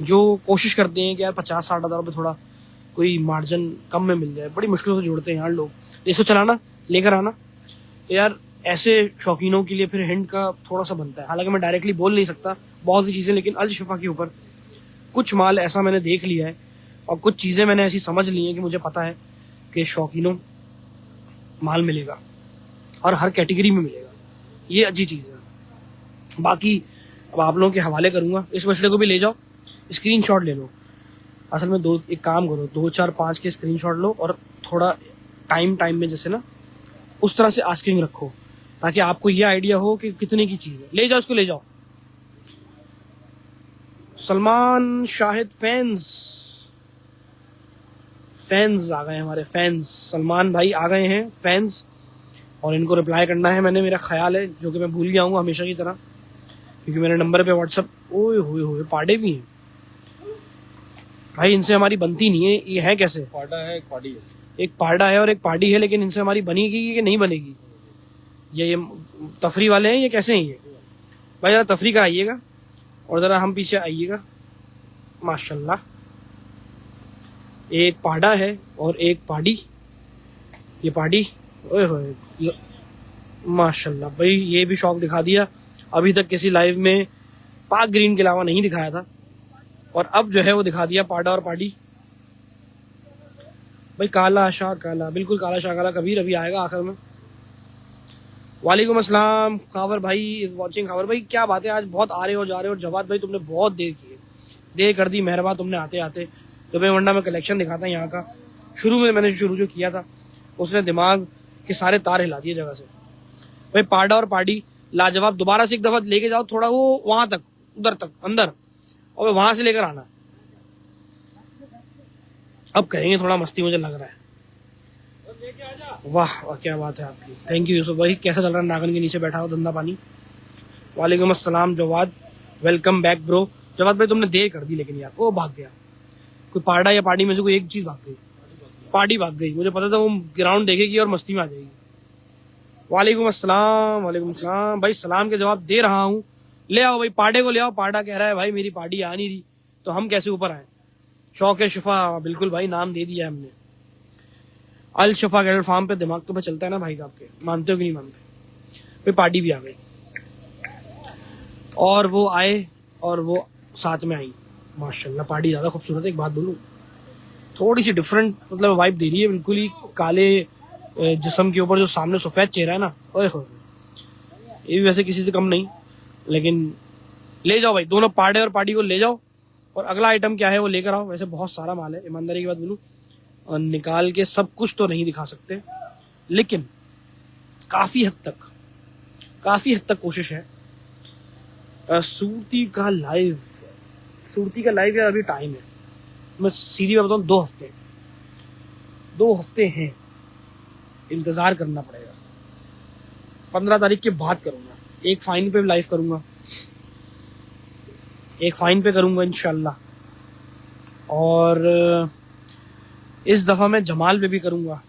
जो कोशिश करते हैं कि यार 50-60 हज़ार रुपये थोड़ा कोई मार्जिन कम में मिल जाए, बड़ी मुश्किलों से जोड़ते हैं यार लोग, इसको चलाना लेकर आना। तो यार ऐसे शौकीनों के लिए फिर हिंट का थोड़ा सा बनता है। हालांकि मैं डायरेक्टली बोल नहीं सकता बहुत सी चीज़ें, लेकिन अल शिफा के ऊपर कुछ माल ऐसा मैंने देख लिया है और कुछ चीज़ें मैंने ऐसी समझ ली हैं कि मुझे पता है कि शौकीनों माल मिलेगा और हर कैटेगरी में मिलेगा। ये अच्छी चीज़ है। बाकी अब आप लोगों के हवाले करूंगा, इस मसले को भी ले जाओ, स्क्रीनशॉट ले लो। असल में एक काम करो, 2 4 5 के स्क्रीनशॉट लो और थोड़ा टाइम में जैसे ना उस तरह से आस्किंग रखो, ताकि आपको ये आइडिया हो कि कितने की चीज़ है। ले जाओ, इसको ले जाओ। सलमान शाहिद फैंस आ गए, हमारे फैंस सलमान भाई आ गए हैं फैंस, और इनको रिप्लाई करना है मैंने, मेरा ख्याल है, जो कि मैं भूल गया हूँ हमेशा की तरह, क्योंकि मेरे नंबर पे व्हाट्सअप ओए होए पाड़े भी हैं भाई, इनसे हमारी बनती नहीं है। ये है कैसे? पार्टा है, एक पार्टी है। एक पार्डा है और एक पार्टी है, लेकिन इनसे हमारी बनेगी कि नहीं बनेगी? ये तफरी वाले हैं, ये कैसे हैं ये? भाई जरा तफरी का आइएगा और जरा हम पीछे आइएगा। माशाल्लाह, एक पार्डा है और एक पार्टी। ये पार्टी ओए होए, माशाल्लाह भाई, ये भी शौक दिखा दिया। अभी तक किसी लाइव में पाक ग्रीन के अलावा नहीं दिखाया था, और अब जो है वो दिखा दिया पार्डा और पार्टी। भाई काला शाह काला, बिल्कुल काला शाह काला कबीर अभी आएगा आखिर में। वालेकुम अस्सलाम, खावर भाई इज वाचिंग। खावर भाई क्या बात है, आज बहुत आ रहे हो जा रहे हो। और जवाद भाई तुमने बहुत देर कर दी, मेहरबान तुमने आते आते। तो मैं वरना मैं कलेक्शन दिखाता यहाँ का। शुरू में मैंने शुरू जो किया था उसने दिमाग के सारे तार हिला दिए जगह से। भाई पार्डा और पार्टी लाजवाब, दोबारा से एक दफा लेके जाओ थोड़ा वो वहां तक, उधर तक अंदर, और वहां से लेकर आना। अब करेंगे थोड़ा मस्ती, मुझे लग रहा है। वाह वाह क्या बात है आपकी, थैंक यू यूसुफ भाई। कैसा चल रहा है? नागन के नीचे बैठा हो, धंधा पानी। वालेकुम अस्सलाम Jawad, welcome back bro. Jawad भाई तुमने देर कर दी, लेकिन यार वो भाग गया। कोई पार्डा या पार्टी में से कोई एक चीज भाग गई। पार्टी भाग गई, मुझे पता था वो ग्राउंड देखेगी और मस्ती में आ जाएगी। वालेकुम अस्सलाम, वालेकुम अस्सलाम भाई, सलाम के जवाब दे रहा हूँ। ले आओ भाई पार्डे को ले आओ। पार्डा कह रहा है भाई मेरी पार्टी आ नहीं रही, तो हम कैसे ऊपर आए? शौक है शिफा, बिल्कुल भाई नाम दे दिया हमने। अल शिफा कैटल फार्म पे दिमाग तो पे चलता है ना भाई का, आपके मानते हो कि नहीं मानते? भाई पार्टी भी आ गई, और वो आए और वो साथ में आई। माशाल्लाह पार्टी ज्यादा खूबसूरत है। एक बात बोलूं, थोड़ी सी डिफरेंट मतलब वाइब दे रही है, बिल्कुल ही काले जिस्म के ऊपर जो सामने सफेद चेहरा है ना, ओए हो, ये भी वैसे किसी से कम नहीं। लेकिन ले जाओ भाई, दोनों पार्डे और पार्टी को ले जाओ, और अगला आइटम क्या है वो लेकर आओ। वैसे बहुत सारा माल है, ईमानदारी की बात बोलूं, और निकाल के सब कुछ तो नहीं दिखा सकते, लेकिन काफी हद तक कोशिश है। सूरती का लाइव यार अभी टाइम है, मैं सीधी बात बताऊं, 2 हफ्ते हैं, इंतजार करना पड़ेगा। 15 तारीख के बाद करूंगा, एक फाइन पे लाइव करूंगा, इंशाल्लाह। और इस दफा मैं जमाल पे भी करूंगा।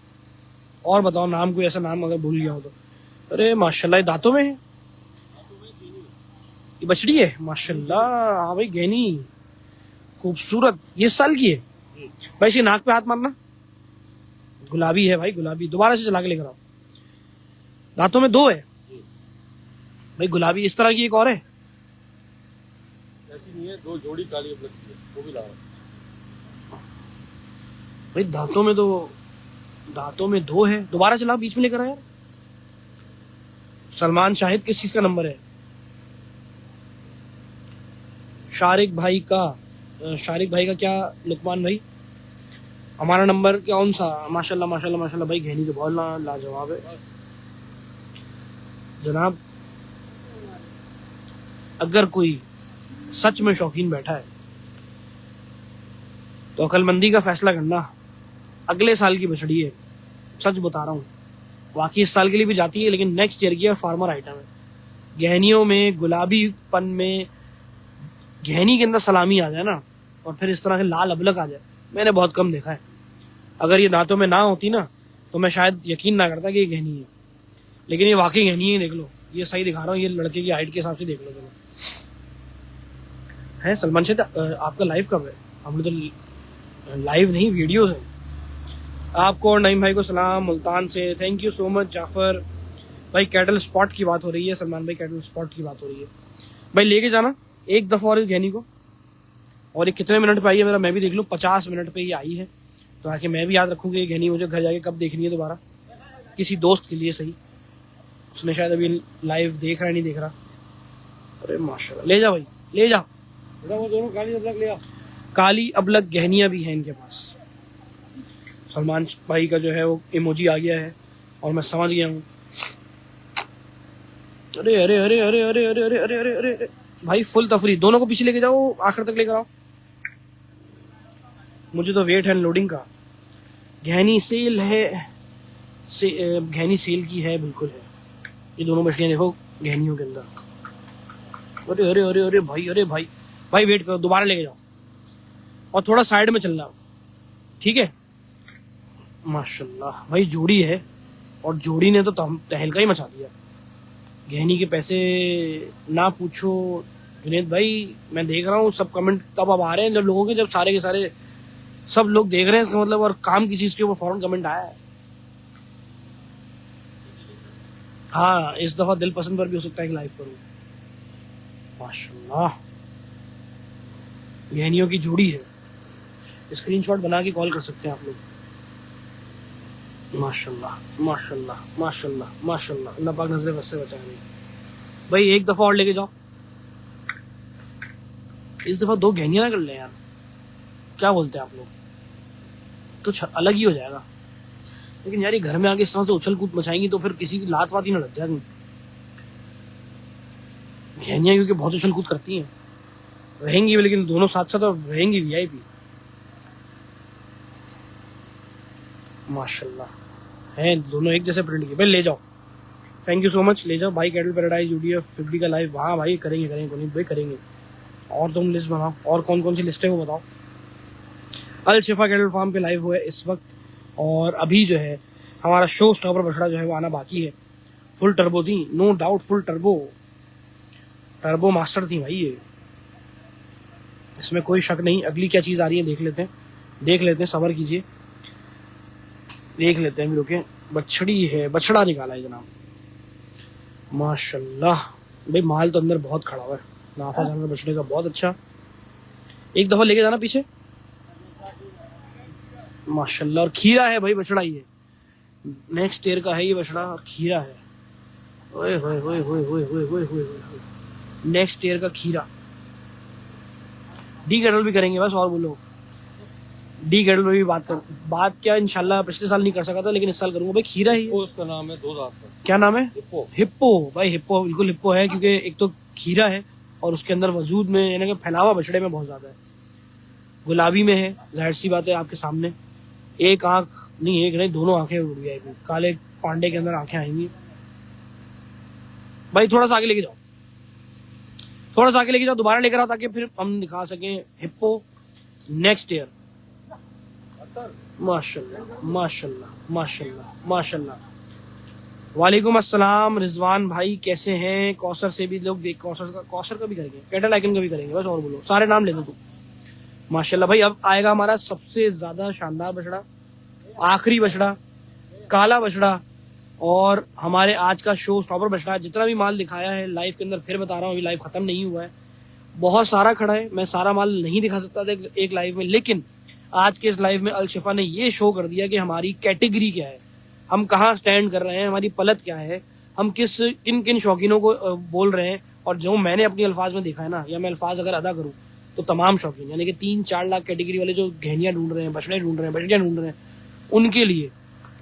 और बताओ नाम, कोई ऐसा नाम अगर भूल गया हो तो। अरे माशाल्लाह, दांतों में है, ये बछड़ी है माशाल्लाह। हाँ भाई गहनी खूबसूरत, ये साल की है भाई। इसकी नाक पे हाथ मारना, गुलाबी है भाई, गुलाबी। दोबारा से चला के लेकर आओ। दांतों में 2 है भाई, गुलाबी। इस तरह की एक और है, ऐसी नहीं है, 2 जोड़ी काली अपलक की है, वो भी ला रहा भाई। दांतों में 2 है। दोबारा चला, बीच में लेकर आया। सलमान शाहिद किस चीज का नंबर है? शारिक भाई का क्या? लुकमान भाई हमारा नंबर कौन सा? माशाल्लाह माशाल्लाह माशाल्लाह भाई, गहनी तो बहुत लाजवाब है जनाब। अगर कोई सच में शौकीन बैठा है तो अकलमंदी का फैसला करना। अगले साल की बछड़ी है, सच बता रहा हूँ। बाकी इस साल के लिए भी जाती है, लेकिन नेक्स्ट ईयर की फार्मर आइटम है। गहनियों में, गुलाबीपन में, गहनी के अंदर सलामी आ जाए ना और फिर इस तरह के लाल अबलक आ जाए, मैंने बहुत कम देखा है। अगर ये दांतों में ना होती ना तो मैं शायद यकीन ना करता कि ये गहनी है, लेकिन ये वाकई गहनी है। देख लो, ये सही दिखा रहा हूँ, ये लड़के की हाइट के हिसाब से देख लो। चलो है सलमान शेख, आपका लाइव कब है? हमने तो लाइव नहीं, वीडियोस है। आपको और नईम भाई को सलाम मुल्तान से, thank you so much Jafar भाई। कैटल स्पॉट की बात हो रही है, सलमान भाई कैटल स्पॉट की बात हो रही है भाई। लेके जाना एक दफा और इस गहनी को। और ये कितने मिनट पे आई है मेरा मैं भी देख लूँ। 50 मिनट पे ये आई है, तो आके मैं भी याद रखूंगी ये गहनी मुझे घर जाके कब देखनी है दोबारा, किसी दोस्त के लिए सही। उसने शायद अभी लाइव देख रहा है, नहीं देख रहा। अरे माशाल्लाह, ले जा भाई ले जा। बेटा वो दोनों काली अबलक ले आ। काली अबलक गहनियां भी हैं इनके पास। सलमान भाई का जो है वो इमोजी आ गया है और मैं समझ गया हूँ। अरे अरे अरे अरे अरे अरे अरे अरे अरे अरे भाई, फुल तफरी। दोनों को पीछे लेके जाओ, आखिर तक लेकर आओ। मुझे तो वेट है लोडिंग का। गहनी सेल है, गहनी सेल की है, बिल्कुल है। ये दोनों मछलियां देखो गहनियों के अंदर। अरे अरे अरे अरे भाई, अरे भाई भाई वेट करो, दोबारा लेके जाओ और थोड़ा साइड में चलना, ठीक है। माशाल्लाह भाई, जोड़ी है और जोड़ी ने तो तहलका ही मचा दिया। गहनी के पैसे ना पूछो जुनेद भाई, मैं देख रहा हूँ सब कमेंट तब अब आ रहे हैं जब लोगों के, जब सारे के सारे सब लोग देख रहे हैं इसका मतलब, और काम की चीज के ऊपर फौरन कमेंट आया है। हाँ, इस दफा दिल पसंद पर भी हो सकता है कि लाइव करूँ। माशाल्लाह, गहनियों की जोड़ी है। स्क्रीनशॉट बना के कॉल कर सकते हैं आप लोग। माशाल्लाह माशाल्लाह माशाल्लाह माशाल्लाह, अल्लाह पाक नजर बस से बचाए नहीं। भाई एक दफा और लेके जाओ, इस दफा 2 गहनियां ना कर ले यार, क्या बोलते हैं आप लोग? कुछ अलग ही हो जाएगा। लेकिन यार ये घर में आके इस तरह से उछल कूद मचाएंगी तो फिर किसी की लात वात ही ना लग जाएगी। गहनियां क्योंकि बहुत उछल कूद करती हैं, रहेंगी भी, लेकिन दोनों साथ साथ रहेंगी वीआईपी। माशाल्लाह है, दोनों एक जैसे प्रिंट की। भाई ले जाओ, थैंक यू सो मच, ले जाओ भाई। कैटल पैराडाइज यूडीएफ 50 का लाइव, हाँ भाई करेंगे करेंगे, कोई नहीं भाई करेंगे। और तुम लिस्ट बनाओ, और कौन कौन सी लिस्ट है वो बताओ। अल शिफा कैटल फार्म पे लाइव हुआ है इस वक्त, और अभी जो है हमारा शो स्टॉपर बछड़ा जो है वो आना बाकी है। फुल टर्बो थी, no doubt, full turbo, turbo master थी भाई ये, इसमें कोई शक नहीं। अगली क्या चीज आ रही है देख लेते हैं, सब्र कीजिए, देख लेते हैं। रुके, बछड़ी है, बछड़ा निकाला है जनाब। माशाल्लाह भाई, माल तो अंदर बहुत खड़ा हुआ है। नाफा जानवर बछड़े का बहुत अच्छा। एक दफा लेके जाना पीछे। माशाल्लाह, और खीरा है भाई बछड़ा, ये नेक्स्ट ईयर का है ये बछड़ा, और खीरा है। ओए होए होए होए होए होए होए होए, नेक्स्ट ईयर का खीरा। डी कैटल भी करेंगे बस, और बोलो डी कैटल में भी बात क्या इंशाल्लाह पिछले साल नहीं कर सका था, लेकिन इस साल करूंगा भाई। खीरा ही वो उसका नाम है 2 दांत का। क्या नाम है? हिप्पो। हिप्पो भाई, हिप्पो बिल्कुल हिप्पो है, क्योंकि एक तो खीरा है और उसके अंदर वजूद में यानी कि फैलावा बछड़े में बहुत ज्यादा है। गुलाबी में है, जाहिर सी बात है आपके सामने। एक आंख नहीं, एक नहीं, दोनों आंखें उड़ गई, काले पांडे के अंदर आंखें आएंगी भाई। थोड़ा सा आगे लेके जाओ, थोड़ा सा आगे लेके जाओ, दोबारा लेकर आओ ताकि फिर हम दिखा सकें हिप्पो नेक्स्ट ईयर। माशाल्लाह माशाल्लाह माशाल्लाह माशाल्लाह। वालेकुम अस्सलाम रिजवान भाई, कैसे हैं? कौसर से भी लोग देख, कौसर का भी करेंगे, कैटल आइकन का भी करेंगे बस, और बोलो सारे नाम ले दो तुम। माशाल्लाह भाई, अब आएगा हमारा सबसे ज्यादा शानदार बछड़ा, आखिरी बछड़ा, काला बछड़ा, और हमारे आज का शो स्टॉपर बछड़ा। जितना भी माल दिखाया है लाइव के अंदर, फिर बता रहा हूँ अभी लाइव खत्म नहीं हुआ है, बहुत सारा खड़ा है। मैं सारा माल नहीं दिखा सकता था एक लाइव में, लेकिन आज के इस लाइव में अल शिफा ने ये शो कर दिया कि हमारी कैटेगरी क्या है, हम कहाँ स्टैंड कर रहे हैं, हमारी पलत क्या है, हम किन किन शौकीनों को बोल रहे हैं। और जो मैंने अपनी अल्फाज में देखा है ना, या मैं अल्फाज अगर अदा करूँ तो तमाम शौकीन यानी कि 3-4 लाख कैटेगरी वाले जो गहनियां ढूंढ रहे हैं, बछड़े ढूंढ रहे हैं, बछड़ियां ढूंढ रहे हैं, उनके लिए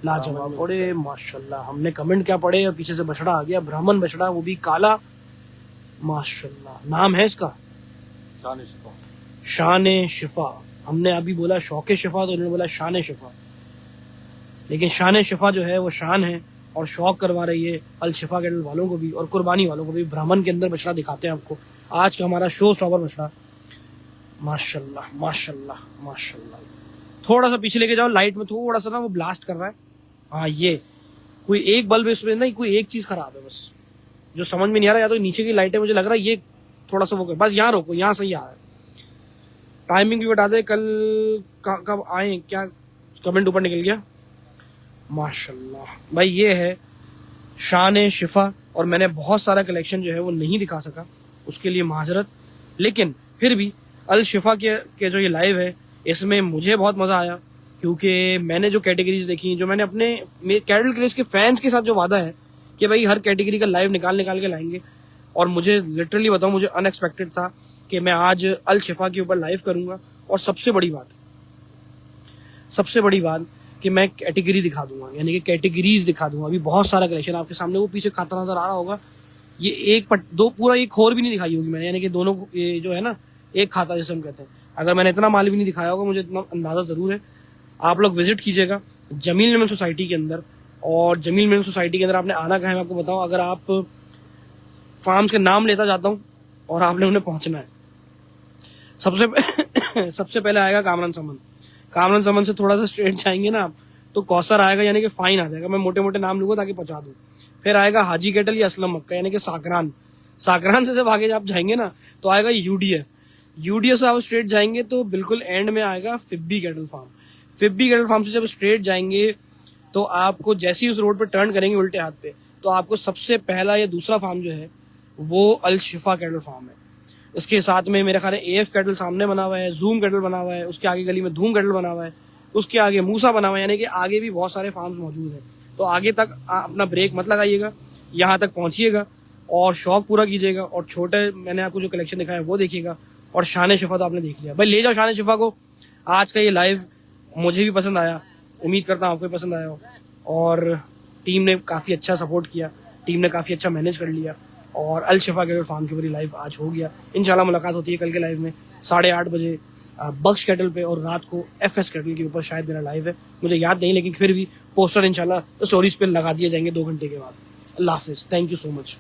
लाजवाब। अरे माशाल्लाह, हमने कमेंट क्या पढ़े और पीछे से बछड़ा आ गया, ब्राह्मण बछड़ा, वो भी काला। माशाल्लाह, नाम है इसका शान शिफा। शान शिफा। हमने अभी बोला शौके शिफा, तो उन्होंने बोला शान शिफा, लेकिन शान शिफा जो है वो शान है और शौक करवा रही है अल शिफा कैटल वालों को भी और कुर्बानी वालों को भी। ब्राह्मण के अंदर बछड़ा दिखाते हैं आपको। आज का हमारा शो स्टॉपर बछड़ा माशाल्लाह माशाल्लाह माशाल्लाह। थोड़ा सा पीछे लेके जाओ, लाइट में थोड़ा सा ना वो ब्लास्ट कर रहा है। हाँ ये कोई एक बल्ब इसमें नहीं, कोई एक चीज खराब है बस, जो समझ में नहीं आ रहा। या तो नीचे की लाइटें मुझे लग रहा है ये थोड़ा सा वो कर, बस यहाँ रोको, यहाँ सही आ रहा है। टाइमिंग भी बता दे, कल कब आए, क्या कमेंट ऊपर निकल गया। माशाल्लाह भाई ये है शान शिफा। और मैंने बहुत सारा कलेक्शन जो है वो नहीं दिखा सका, उसके लिए माजरत। लेकिन फिर भी अल शिफा के जो ये लाइव है इसमें मुझे बहुत मजा आया, क्योंकि मैंने जो कैटेगरीज देखी, जो मैंने अपने कैटल क्रेज के फैंस के साथ जो वादा है कि भाई हर कैटेगरी का लाइव निकाल के लाएंगे, और मुझे लिटरली बताऊं, मुझे अनएक्सपेक्टेड था कि मैं आज अल शिफा के ऊपर लाइव करूंगा। और सबसे बड़ी बात कि मैं कैटेगरी दिखा दूंगा, यानी कि कैटेगरीज दिखा दूंगा। अभी बहुत सारा कलेक्शन आपके सामने, वो पीछे खाता नजर आ रहा होगा, ये पूरा एक खोर भी नहीं दिखाई होगी मैंने, यानी कि दोनों ये जो है ना एक खाता जैसे हम कहते हैं। अगर मैंने इतना माल भी नहीं दिखाया होगा, मुझे इतना अंदाजा जरूर है। आप लोग विजिट कीजिएगा जमील मेमन सोसाइटी के अंदर। और जमील मेमन सोसाइटी के अंदर आपने आना कहाँ है मैं आपको बताऊं। अगर आप फार्म्स के नाम लेता जाता हूँ और आपने उन्हें पहुंचना है, सबसे पहले आएगा कामरान समन। कामरान समन से थोड़ा सा स्ट्रेट जाएंगे ना आप तो कौसर आएगा, यानी कि फाइन आ जाएगा। मैं मोटे मोटे नाम लूंगा ताकि पहुंचा दूं। फिर आएगा हाजी कैटल या असलम मक्का, यानी कि साकरान से जब आगे आप जाएंगे ना तो आएगा यूडीएफ से आप स्ट्रेट जाएंगे तो बिल्कुल एंड में आएगा फिब्बी कैटल फार्म से जब स्ट्रेट जाएंगे तो आपको जैसे ही उस रोड पर टर्न करेंगे उल्टे हाथ पे, तो आपको सबसे पहला या दूसरा फार्म जो है वो अल शिफा कैटल फार्म है। इसके साथ में मेरे ख्याल एएफ कैटल सामने बना हुआ है, जूम कैटल बना हुआ है, उसके आगे गली में धूम कैटल बना हुआ है, उसके आगे मूसा बना हुआ है, यानी कि आगे भी बहुत सारे फार्म्स मौजूद हैं। तो आगे तक अपना ब्रेक मत लगाइएगा, यहाँ तक पहुंचिएगा और शौक पूरा कीजिएगा। और छोटे मैंने आपको जो कलेक्शन दिखाया वो देखिएगा। और शान शिफा तो आपने देख लिया, भाई ले जाओ शान शिफा को। आज का ये लाइव मुझे भी पसंद आया, उम्मीद करता हूँ आपको भी पसंद आया हो। और टीम ने काफ़ी अच्छा सपोर्ट किया, टीम ने काफ़ी अच्छा मैनेज कर लिया। और अल शिफा कैटल फार्म के ऊपर लाइव आज हो गया। इंशाल्लाह मुलाकात होती है कल के लाइव में 8:30 बजे बख्श कैटल पे, और रात को एफएस कैटल के ऊपर शायद मेरा लाइव है, मुझे याद नहीं, लेकिन फिर भी पोस्टर इंशाल्लाह स्टोरीज पे लगा दिए जाएंगे 2 घंटे के बाद। अल्लाह हाफिज, थैंक यू सो मच।